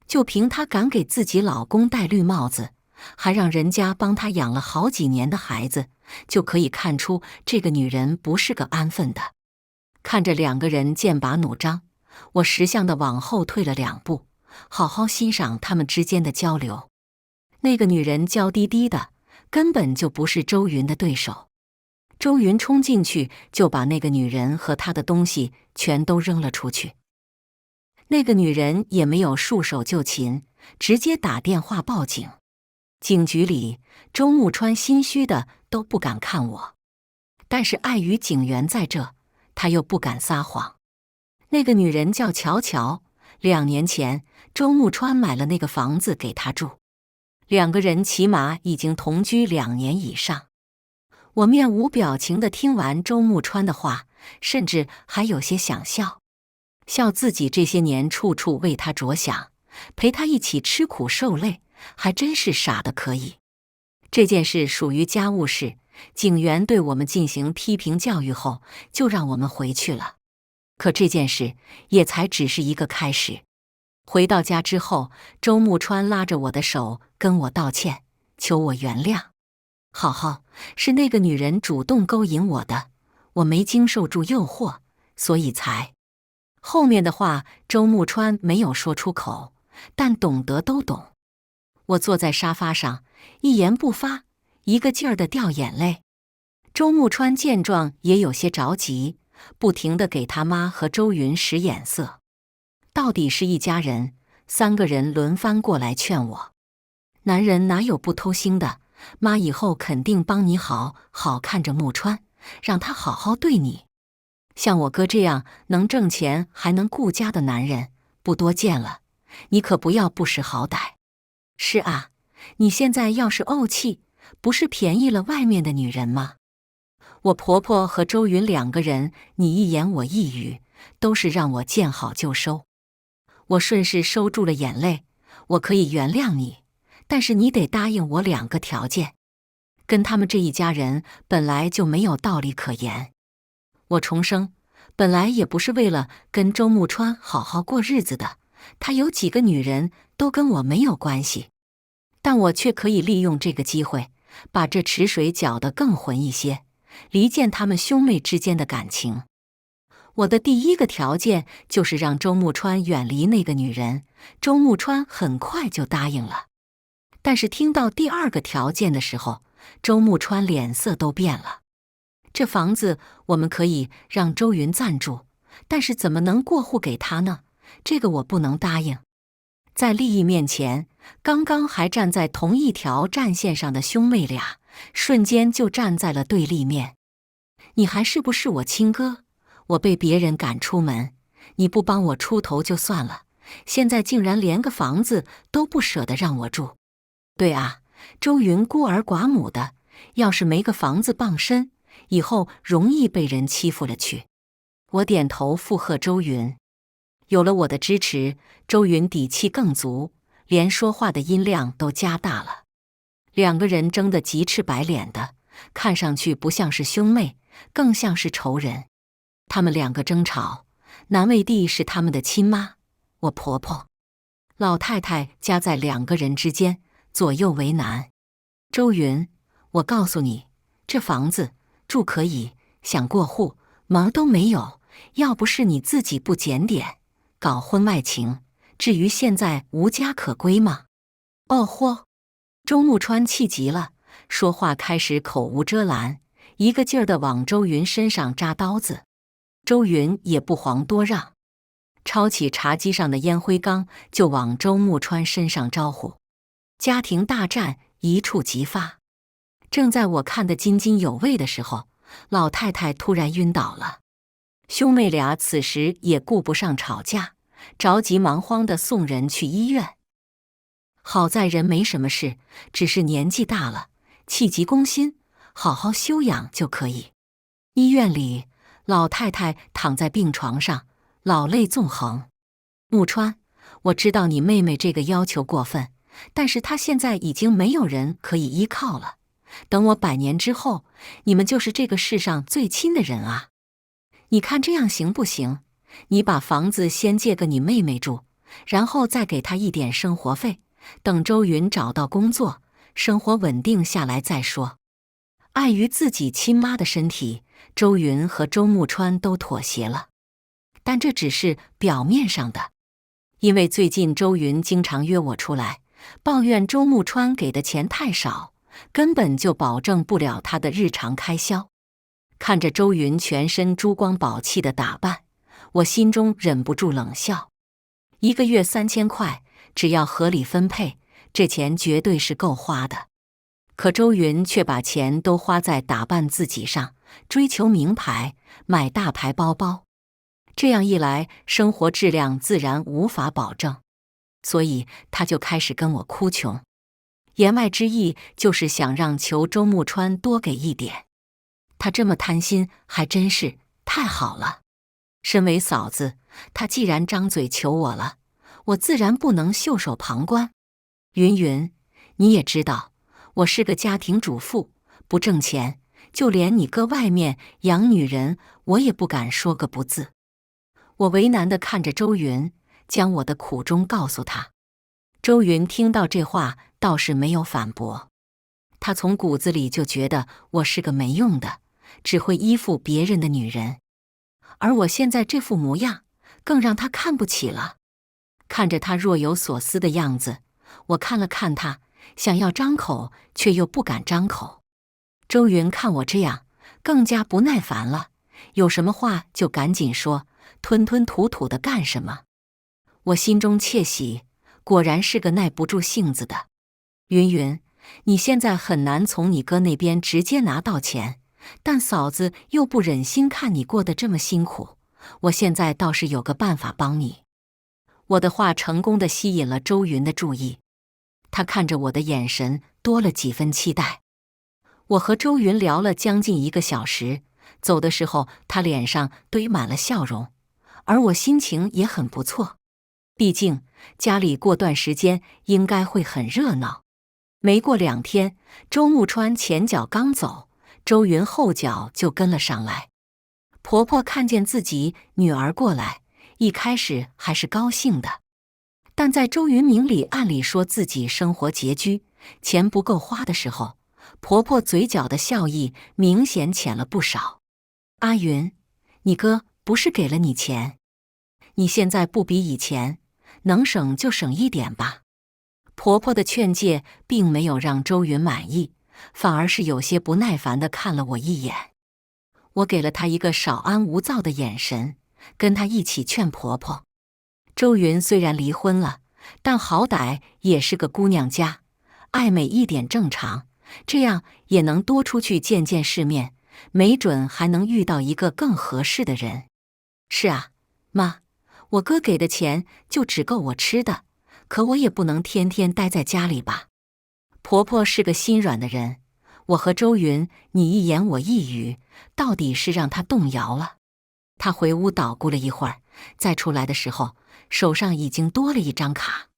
就凭她敢给自己老公戴绿帽子，还让人家帮她养了好几年的孩子，就可以看出这个女人不是个安分的。看着2个人剑拔弩张，我识相地往后退了2步，好好欣赏他们之间的交流。那个女人娇滴滴的，根本就不是周云的对手。周云冲进去就把那个女人和她的东西全都扔了出去。那个女人也没有束手就擒，直接打电话报警。警局里，周木川心虚的都不敢看我，但是碍于警员在这，他又不敢撒谎。那个女人叫乔乔，2年前周木川买了那个房子给她住，2个人起码已经同居2年以上。我面无表情地听完周木川的话，甚至还有些想笑，笑自己这些年处处为他着想，陪他一起吃苦受累，还真是傻得可以。这件事属于家务事，警员对我们进行批评教育后，就让我们回去了。可这件事也才只是一个开始。回到家之后，周木川拉着我的手跟我道歉，求我原谅。浩浩，是那个女人主动勾引我的，我没经受住诱惑，所以才……后面的话周木川没有说出口，但懂得都懂。我坐在沙发上，一言不发，一个劲儿地掉眼泪。周木川见状也有些着急，不停地给他妈和周云使眼色。到底是一家人，3个人轮番过来劝我。男人哪有不偷腥的？妈以后肯定帮你好好看着木川，让他好好对你。像我哥这样能挣钱还能顾家的男人不多见了，你可不要不识好歹。是啊，你现在要是怄气，不是便宜了外面的女人吗？我婆婆和周云2个人，你一言我一语，都是让我见好就收。我顺势收住了眼泪，我可以原谅你，但是你得答应我2个条件。跟他们这一家人本来就没有道理可言。我重生，本来也不是为了跟周木川好好过日子的，他有几个女人都跟我没有关系，但我却可以利用这个机会，把这池水搅得更浑一些，离间他们兄妹之间的感情。我的第1个条件就是让周木川远离那个女人，周木川很快就答应了。但是听到第2个条件的时候，周木川脸色都变了。这房子我们可以让周云暂住，但是怎么能过户给他呢？这个我不能答应。在利益面前，刚刚还站在同一条战线上的兄妹俩，瞬间就站在了对立面。你还是不是我亲哥？我被别人赶出门，你不帮我出头就算了，现在竟然连个房子都不舍得让我住。对啊，周云孤儿寡母的，要是没个房子傍身，以后容易被人欺负了去。我点头附和周云。有了我的支持，周云底气更足，连说话的音量都加大了。2个人争得急赤白脸的，看上去不像是兄妹，更像是仇人。他们2个争吵，难为地是他们的亲妈，我婆婆。老太太夹在2个人之间，左右为难。周云，我告诉你，这房子住可以，想过户门都没有，要不是你自己不检点，搞婚外情，至于现在无家可归吗？哦豁！周木川气急了，说话开始口无遮拦，一个劲儿地往周云身上扎刀子。周云也不遑多让，抄起茶几上的烟灰缸就往周木川身上招呼。家庭大战一触即发。正在我看得津津有味的时候，老太太突然晕倒了。兄妹俩此时也顾不上吵架，着急忙慌地送人去医院。好在人没什么事，只是年纪大了，气急攻心，好好休养就可以。医院里，老太太躺在病床上，老泪纵横。木川，我知道你妹妹这个要求过分，但是她现在已经没有人可以依靠了。等我100年之后，你们就是这个世上最亲的人啊！你看这样行不行？你把房子先借给你妹妹住，然后再给她一点生活费，等周云找到工作，生活稳定下来再说。碍于自己亲妈的身体，周云和周木川都妥协了，但这只是表面上的。因为最近周云经常约我出来，抱怨周木川给的钱太少，根本就保证不了他的日常开销。看着周云全身珠光宝气的打扮，我心中忍不住冷笑。1个月3000块，只要合理分配，这钱绝对是够花的。可周云却把钱都花在打扮自己上，追求名牌，买大牌包包。这样一来，生活质量自然无法保证，所以他就开始跟我哭穷。言外之意就是想让求周木川多给一点。他这么贪心，还真是太好了。身为嫂子，他既然张嘴求我了，我自然不能袖手旁观。云云，你也知道，我是个家庭主妇，不挣钱，就连你哥外面养女人，我也不敢说个不字。我为难地看着周云，将我的苦衷告诉他。周云听到这话，倒是没有反驳。他从骨子里就觉得我是个没用的，只会依附别人的女人。而我现在这副模样，更让他看不起了。看着他若有所思的样子，我看了看他，想要张口，却又不敢张口。周云看我这样，更加不耐烦了，有什么话就赶紧说，吞吞吐吐的干什么？我心中窃喜，果然是个耐不住性子的。云云，你现在很难从你哥那边直接拿到钱，但嫂子又不忍心看你过得这么辛苦，我现在倒是有个办法帮你。我的话成功地吸引了周云的注意，他看着我的眼神多了几分期待。我和周云聊了将近1个小时，走的时候他脸上堆满了笑容，而我心情也很不错。毕竟家里过段时间应该会很热闹。没过2天，周木川前脚刚走，周云后脚就跟了上来。婆婆看见自己女儿过来，一开始还是高兴的，但在周云明里暗里说自己生活拮据，钱不够花的时候，婆婆嘴角的笑意明显浅了不少。阿云，你哥不是给了你钱？你现在不比以前，能省就省一点吧。婆婆的劝诫并没有让周云满意，反而是有些不耐烦地看了我一眼。我给了她一个少安勿躁的眼神，跟她一起劝婆婆。周云虽然离婚了，但好歹也是个姑娘家，爱美一点正常，这样也能多出去见见世面，没准还能遇到一个更合适的人。是啊，妈，我哥给的钱就只够我吃的，可我也不能天天待在家里吧。婆婆是个心软的人，我和周云你一言我一语，到底是让她动摇了。她回屋捣鼓了一会儿，再出来的时候，手上已经多了一张卡。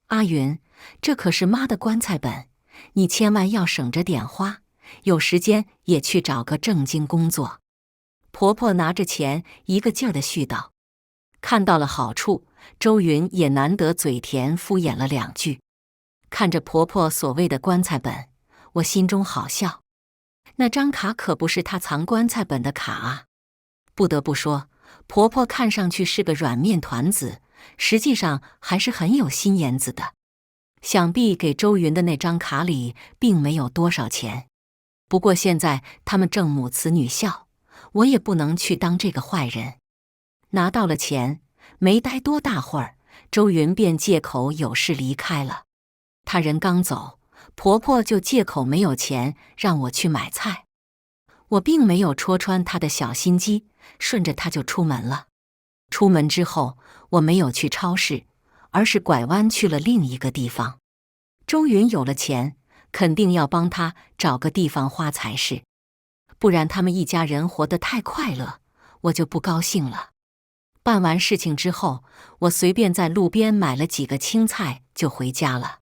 阿云，这可是妈的棺材本，你千万要省着点花，有时间也去找个正经工作。婆婆拿着钱一个劲儿地絮叨。看到了好处，周云也难得嘴甜敷衍了2句。看着婆婆所谓的棺材本，我心中好笑。那张卡可不是她藏棺材本的卡啊。不得不说，婆婆看上去是个软面团子，实际上还是很有心眼子的。想必给周云的那张卡里并没有多少钱，不过现在他们正母慈女孝，我也不能去当这个坏人。拿到了钱，没待多大会儿，周云便借口有事离开了。她人刚走，婆婆就借口没有钱让我去买菜。我并没有戳穿她的小心机，顺着她就出门了。出门之后，我没有去超市，而是拐弯去了另一个地方。周云有了钱，肯定要帮她找个地方花才是，不然他们一家人活得太快乐，我就不高兴了。办完事情之后，我随便在路边买了几个青菜就回家了。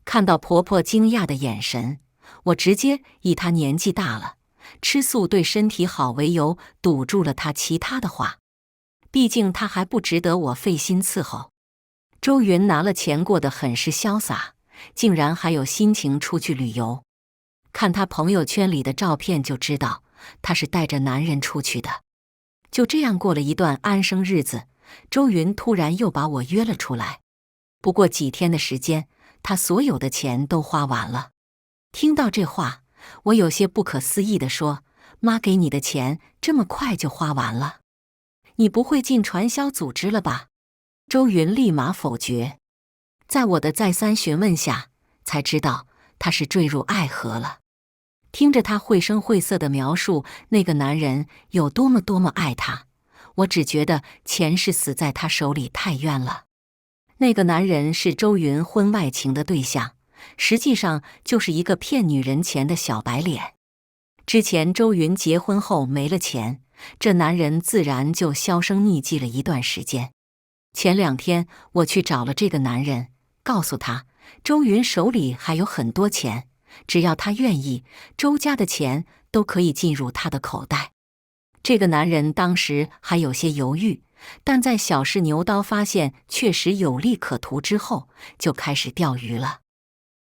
看到婆婆惊讶的眼神，我直接以她年纪大了，吃素对身体好为由，堵住了她其他的话。毕竟她还不值得我费心伺候。周云拿了钱过得很是潇洒，竟然还有心情出去旅游。看她朋友圈里的照片就知道，她是带着男人出去的。就这样过了一段安生日子，周云突然又把我约了出来。不过几天的时间，他所有的钱都花完了。听到这话，我有些不可思议地说：“妈给你的钱这么快就花完了？你不会进传销组织了吧？”周云立马否决。在我的再三询问下，才知道他是坠入爱河了。听着他绘声绘色地描述那个男人有多么爱他，我只觉得钱是死在他手里太冤了。那个男人是周云婚外情的对象，实际上就是一个骗女人钱的小白脸。之前周云结婚后没了钱，这男人自然就销声匿迹了一段时间。前2天我去找了这个男人，告诉他周云手里还有很多钱，只要他愿意，周家的钱都可以进入他的口袋。这个男人当时还有些犹豫，但在小试牛刀发现确实有利可图之后，就开始钓鱼了。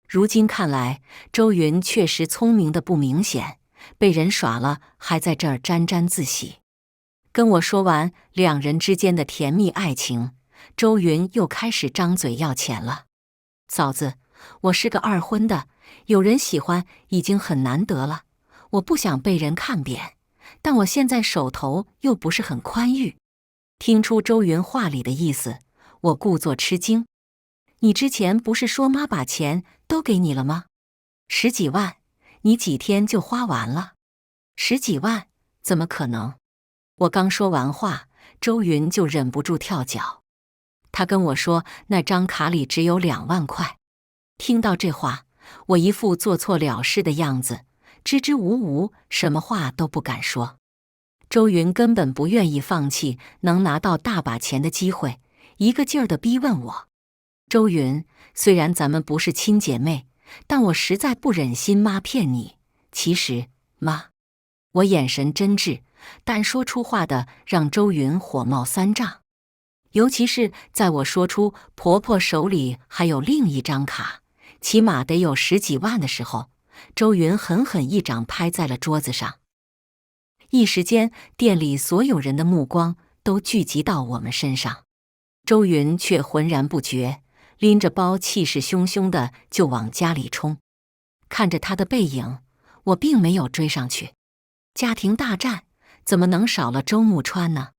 如今看来，周云确实聪明的不明显，被人耍了，还在这儿沾沾自喜。跟我说完两人之间的甜蜜爱情，周云又开始张嘴要钱了。嫂子，我是个二婚的，有人喜欢已经很难得了，我不想被人看扁，但我现在手头又不是很宽裕。听出周云话里的意思，我故作吃惊。你之前不是说妈把钱都给你了吗？10几万，你几天就花完了？10几万，怎么可能？我刚说完话，周云就忍不住跳脚。他跟我说那张卡里只有2万块。听到这话，我一副做错了事的样子，支支吾吾，什么话都不敢说。周云根本不愿意放弃能拿到大把钱的机会，一个劲儿地逼问我。周云，虽然咱们不是亲姐妹，但我实在不忍心妈骗你。其实，妈……我眼神真挚，但说出话的让周云火冒三丈。尤其是在我说出婆婆手里还有另一张卡，起码得有10几万的时候，周云狠狠一掌拍在了桌子上。一时间，店里所有人的目光都聚集到我们身上。周云却浑然不觉，拎着包气势汹汹的就往家里冲。看着他的背影，我并没有追上去。家庭大战怎么能少了周木川呢？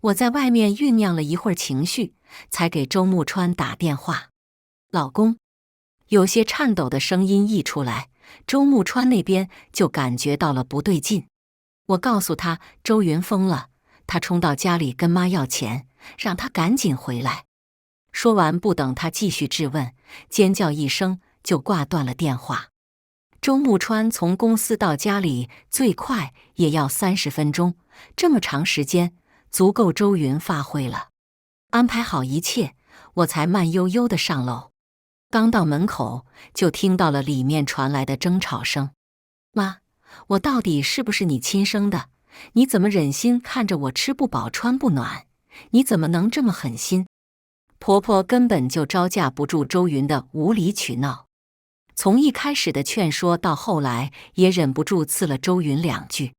我在外面酝酿了一会儿情绪，才给周木川打电话。老公，有些颤抖的声音一出来，周木川那边就感觉到了不对劲。我告诉他周云疯了，他冲到家里跟妈要钱，让他赶紧回来。说完，不等他继续质问，尖叫一声就挂断了电话。周木川从公司到家里最快也要30分钟，这么长时间足够周云发挥了。安排好一切，我才慢悠悠地上楼。刚到门口，就听到了里面传来的争吵声。妈，我到底是不是你亲生的？你怎么忍心看着我吃不饱穿不暖？你怎么能这么狠心？婆婆根本就招架不住周云的无理取闹，从一开始的劝说到后来也忍不住刺了周云2句。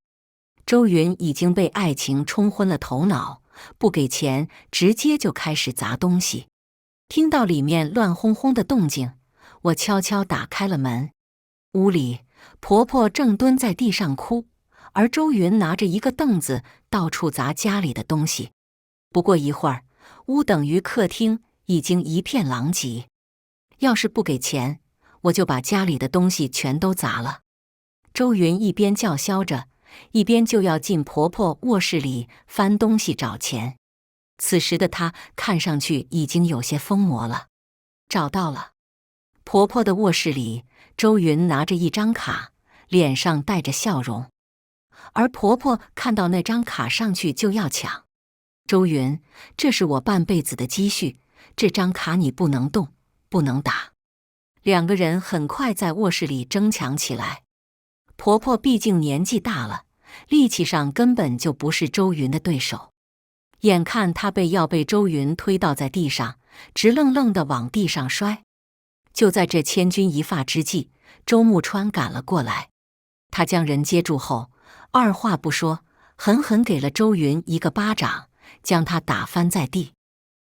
周云已经被爱情冲昏了头脑，不给钱直接就开始砸东西。听到里面乱哄哄的动静，我悄悄打开了门。屋里婆婆正蹲在地上哭，而周云拿着一个凳子到处砸家里的东西。不过一会儿，屋等于客厅已经一片狼藉。要是不给钱，我就把家里的东西全都砸了。周云一边叫嚣着，一边就要进婆婆卧室里翻东西找钱。此时的她看上去已经有些疯魔了。找到了。婆婆的卧室里，周云拿着一张卡，脸上带着笑容。而婆婆看到那张卡上去就要抢。周云，这是我半辈子的积蓄，这张卡你不能动，不能打。2个人很快在卧室里争抢起来。婆婆毕竟年纪大了，力气上根本就不是周云的对手。眼看她要被周云推倒在地上，直愣愣地往地上摔。就在这千钧一发之际，周木川赶了过来。他将人接住后，二话不说，狠狠给了周云一个巴掌，将他打翻在地。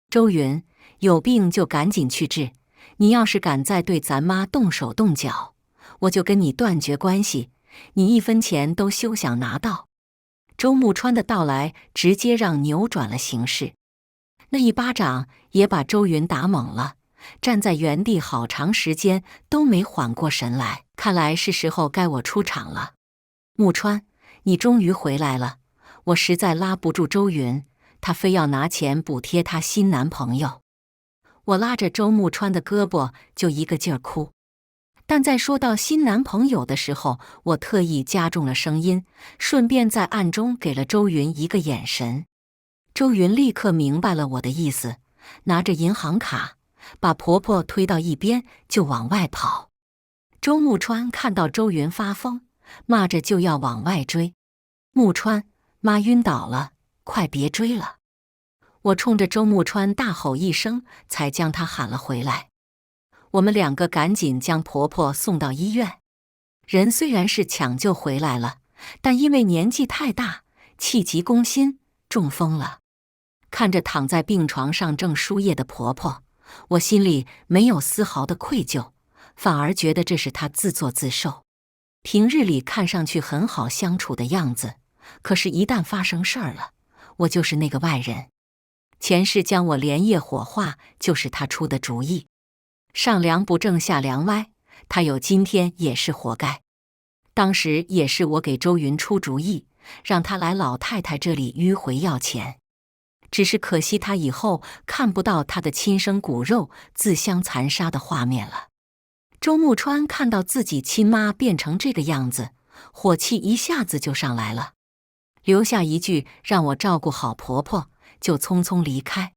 周云，有病就赶紧去治，你要是敢再对咱妈动手动脚，我就跟你断绝关系，你1分钱都休想拿到。周木川的到来直接让扭转了形势。那一巴掌也把周云打懵了，站在原地好长时间都没缓过神来。看来是时候该我出场了。木川，你终于回来了，我实在拉不住周云，她非要拿钱补贴她新男朋友。我拉着周木川的胳膊就一个劲儿哭。但在说到新男朋友的时候，我特意加重了声音，顺便在暗中给了周云一个眼神。周云立刻明白了我的意思，拿着银行卡，把婆婆推到一边就往外跑。周木川看到周云发疯，骂着就要往外追。木川，妈晕倒了，快别追了！我冲着周木川大吼一声，才将他喊了回来。我们2个赶紧将婆婆送到医院。人虽然是抢救回来了，但因为年纪太大，气急攻心，中风了。看着躺在病床上正输液的婆婆，我心里没有丝毫的愧疚，反而觉得这是她自作自受。平日里看上去很好相处的样子，可是一旦发生事儿了，我就是那个外人。前世将我连夜火化，就是他出的主意。上梁不正下梁歪，他有今天也是活该。当时也是我给周云出主意，让他来老太太这里迂回要钱。只是可惜他以后看不到他的亲生骨肉自相残杀的画面了。周木川看到自己亲妈变成这个样子，火气一下子就上来了，留下一句让我照顾好婆婆，就匆匆离开。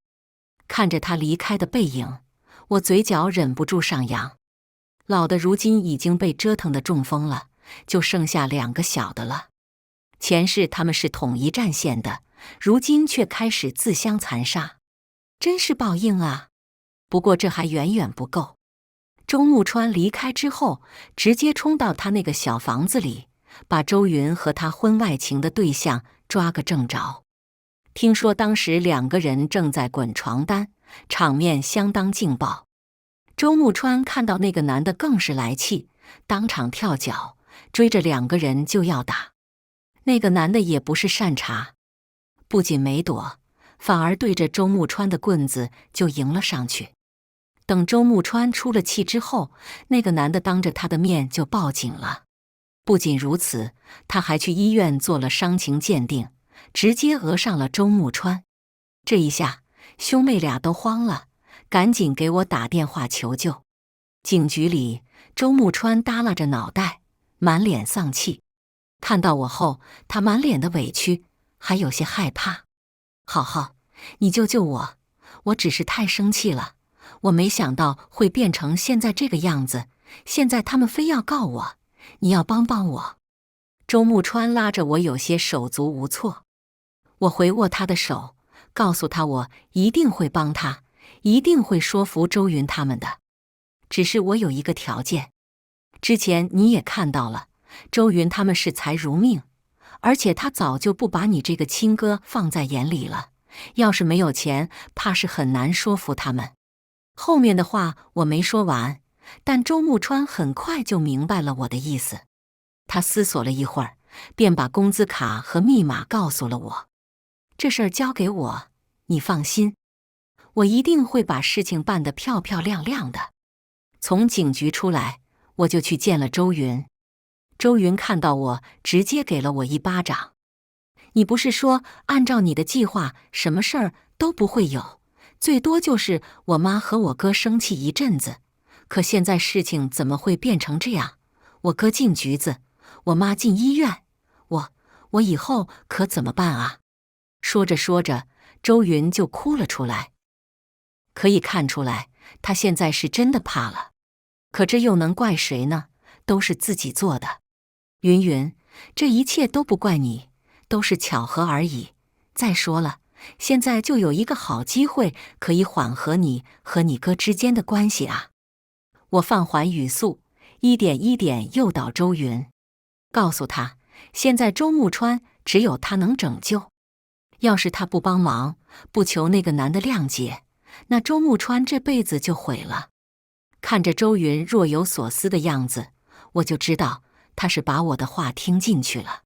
看着他离开的背影，我嘴角忍不住上扬。老的如今已经被折腾得中风了，就剩下2个小的了。前世他们是统一战线的，如今却开始自相残杀，真是报应啊！不过这还远远不够。周木川离开之后，直接冲到他那个小房子里，把周云和他婚外情的对象抓个正着。听说当时2个人正在滚床单，场面相当劲爆。周木川看到那个男的更是来气，当场跳脚，追着2个人就要打。那个男的也不是善茬，不仅没躲，反而对着周木川的棍子就迎了上去。等周木川出了气之后，那个男的当着他的面就报警了。不仅如此，他还去医院做了伤情鉴定，直接讹上了周木川。这一下，兄妹俩都慌了，赶紧给我打电话求救。警局里，周木川耷拉着脑袋，满脸丧气。看到我后，他满脸的委屈，还有些害怕。好好，你救救我，我只是太生气了，我没想到会变成现在这个样子，现在他们非要告我，你要帮帮我。周木川拉着我有些手足无措，我回握他的手，告诉他我一定会帮他，一定会说服周云他们的。只是我有一个条件，之前你也看到了，周云他们视财如命，而且他早就不把你这个亲哥放在眼里了，要是没有钱，怕是很难说服他们。后面的话我没说完，但周木川很快就明白了我的意思。他思索了一会儿，便把工资卡和密码告诉了我。这事儿交给我，你放心，我一定会把事情办得漂漂亮亮的。从警局出来，我就去见了周云。周云看到我，直接给了我一巴掌。你不是说按照你的计划，什么事儿都不会有，最多就是我妈和我哥生气一阵子，可现在事情怎么会变成这样？我哥进局子，我妈进医院，我以后可怎么办啊？说着说着，周云就哭了出来。可以看出来，他现在是真的怕了。可这又能怪谁呢？都是自己做的。云云，这一切都不怪你，都是巧合而已。再说了，现在就有一个好机会可以缓和你和你哥之间的关系啊。我放缓语速，一点一点诱导周云，告诉他，现在周木川只有他能拯救。要是他不帮忙，不求那个男的谅解，那周木川这辈子就毁了。看着周云若有所思的样子，我就知道他是把我的话听进去了。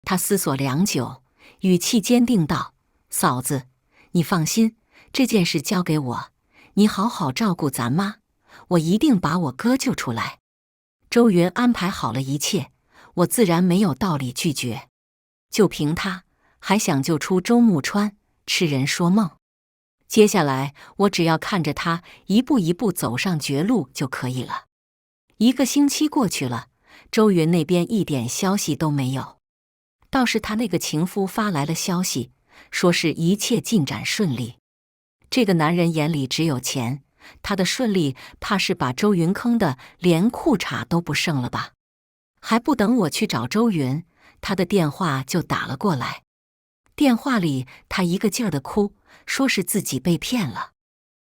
他思索良久，语气坚定道：嫂子，你放心，这件事交给我，你好好照顾咱妈，我一定把我哥救出来。周云安排好了一切，我自然没有道理拒绝。就凭他，还想救出周木川，痴人说梦。接下来我只要看着他一步一步走上绝路就可以了。1个星期过去了，周云那边一点消息都没有，倒是他那个情夫发来了消息，说是一切进展顺利。这个男人眼里只有钱，他的顺利怕是把周云坑的连裤衩都不剩了吧。还不等我去找周云，他的电话就打了过来。电话里他一个劲儿的哭，说是自己被骗了。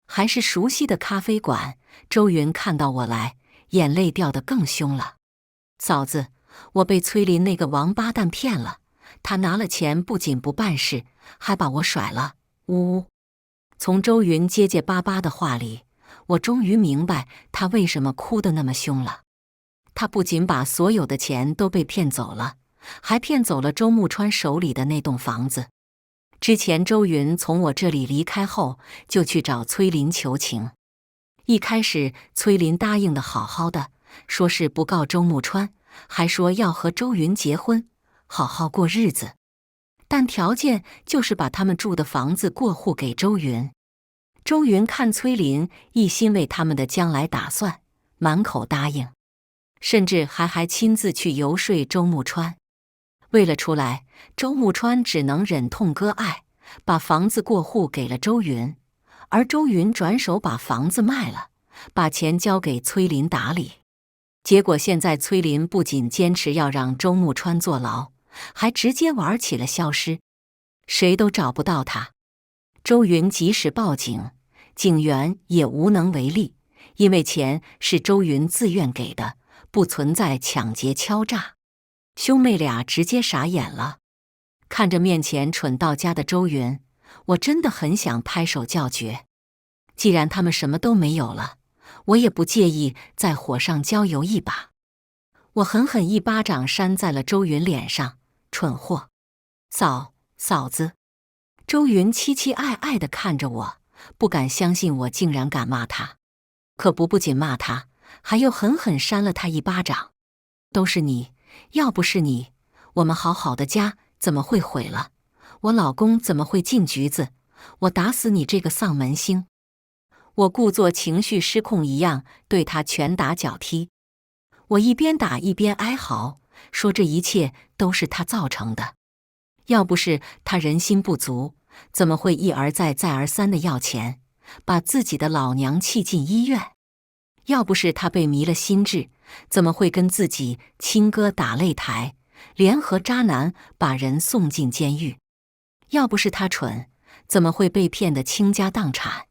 还是熟悉的咖啡馆，周云看到我来，眼泪掉得更凶了。嫂子，我被崔林那个王八蛋骗了，他拿了钱不仅不办事，还把我甩了。呜呜！从周云结结巴巴的话里，我终于明白他为什么哭得那么凶了。他不仅把所有的钱都被骗走了，还骗走了周木川手里的那栋房子。之前周云从我这里离开后，就去找崔林求情。一开始崔林答应的好好的，说是不告周木川，还说要和周云结婚，好好过日子，但条件就是把他们住的房子过户给周云。周云看崔林一心为他们的将来打算，满口答应，甚至还亲自去游说周木川。为了出来，周木川只能忍痛割爱，把房子过户给了周云，而周云转手把房子卖了，把钱交给崔林打理。结果现在崔林不仅坚持要让周木川坐牢，还直接玩起了消失，谁都找不到他。周云即使报警，警员也无能为力，因为钱是周云自愿给的，不存在抢劫敲诈。兄妹俩直接傻眼了，看着面前蠢到家的周云，我真的很想拍手叫绝。既然他们什么都没有了，我也不介意在火上浇油一把。我狠狠一巴掌扇在了周云脸上，蠢货！嫂子！周云凄凄爱爱地看着我，不敢相信我竟然敢骂他。可不仅骂他，还又狠狠扇了他一巴掌。都是你，要不是你，我们好好的家怎么会毁了？我老公怎么会进局子？我打死你这个丧门星！我故作情绪失控一样对他拳打脚踢。我一边打一边哀嚎，说这一切都是他造成的。要不是他人心不足，怎么会一而再再而三的要钱，把自己的老娘气进医院？要不是他被迷了心智，怎么会跟自己亲哥打擂台，联合渣男把人送进监狱？要不是他蠢，怎么会被骗得倾家荡产？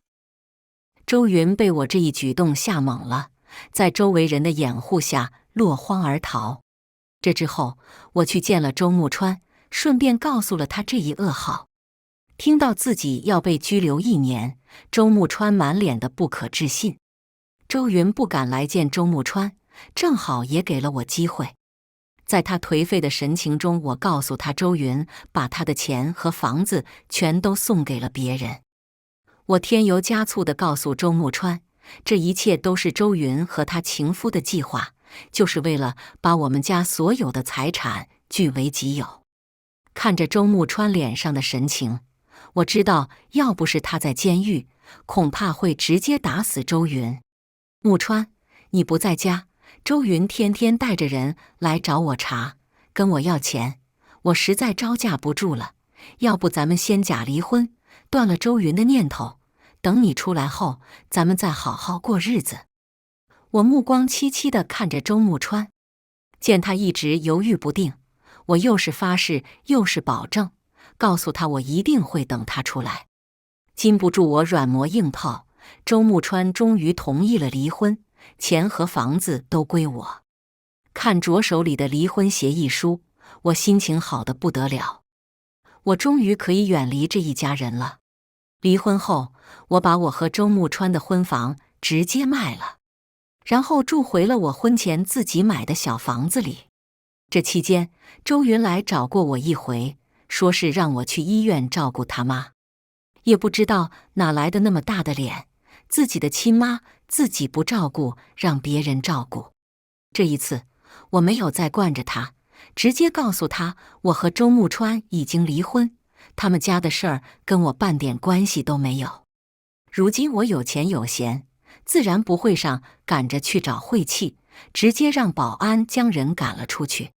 周云被我这一举动吓懵了，在周围人的掩护下落荒而逃。这之后，我去见了周木川，顺便告诉了他这一噩耗。听到自己要被拘留1年，周木川满脸的不可置信。周云不敢来见周木川，正好也给了我机会。在他颓废的神情中，我告诉他周云把他的钱和房子全都送给了别人。我添油加醋地告诉周木川，这一切都是周云和他情夫的计划，就是为了把我们家所有的财产据为己有。看着周木川脸上的神情，我知道要不是他在监狱，恐怕会直接打死周云。木川，你不在家，周云天天带着人来找我茬，跟我要钱，我实在招架不住了。要不咱们先假离婚，断了周云的念头，等你出来后，咱们再好好过日子。我目光凄凄地看着周木川，见他一直犹豫不定，我又是发誓又是保证，告诉他我一定会等他出来。禁不住我软磨硬泡，周木川终于同意了离婚，钱和房子都归我。看着手里的离婚协议书，我心情好得不得了。我终于可以远离这一家人了。离婚后，我把我和周木川的婚房直接卖了，然后住回了我婚前自己买的小房子里。这期间，周云来找过我一回，说是让我去医院照顾他妈。也不知道哪来的那么大的脸，自己的亲妈自己不照顾，让别人照顾。这一次，我没有再惯着他，直接告诉他我和周木川已经离婚，他们家的事儿跟我半点关系都没有。如今我有钱有闲，自然不会上赶着去找晦气，直接让保安将人赶了出去。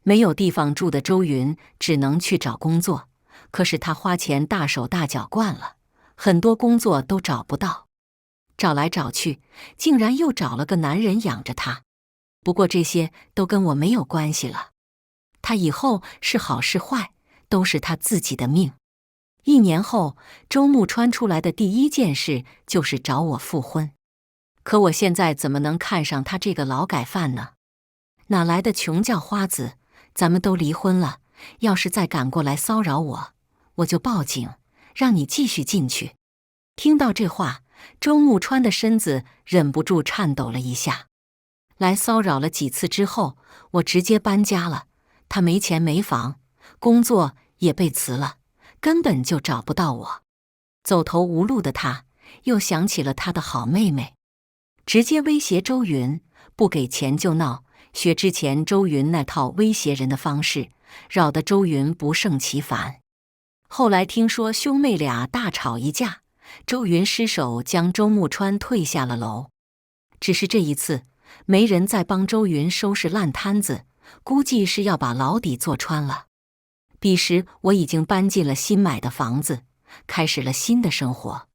没有地方住的周云只能去找工作，可是他花钱大手大脚惯了，很多工作都找不到。找来找去，竟然又找了个男人养着他。不过这些都跟我没有关系了，他以后是好是坏，都是他自己的命。1年后，周木川出来的第一件事就是找我复婚。可我现在怎么能看上他这个劳改犯呢？哪来的穷叫花子？咱们都离婚了，要是再敢过来骚扰我，我就报警，让你继续进去。”听到这话，周木川的身子忍不住颤抖了一下。来骚扰了几次之后，我直接搬家了。他没钱没房，工作也被辞了，根本就找不到我。走投无路的他，又想起了他的好妹妹，直接威胁周云，不给钱就闹，学之前周云那套威胁人的方式，扰得周云不胜其烦。后来听说兄妹俩大吵一架，周云失手将周木川推下了楼。只是这一次，没人再帮周云收拾烂摊子，估计是要把牢底坐穿了。彼时我已经搬进了新买的房子，开始了新的生活。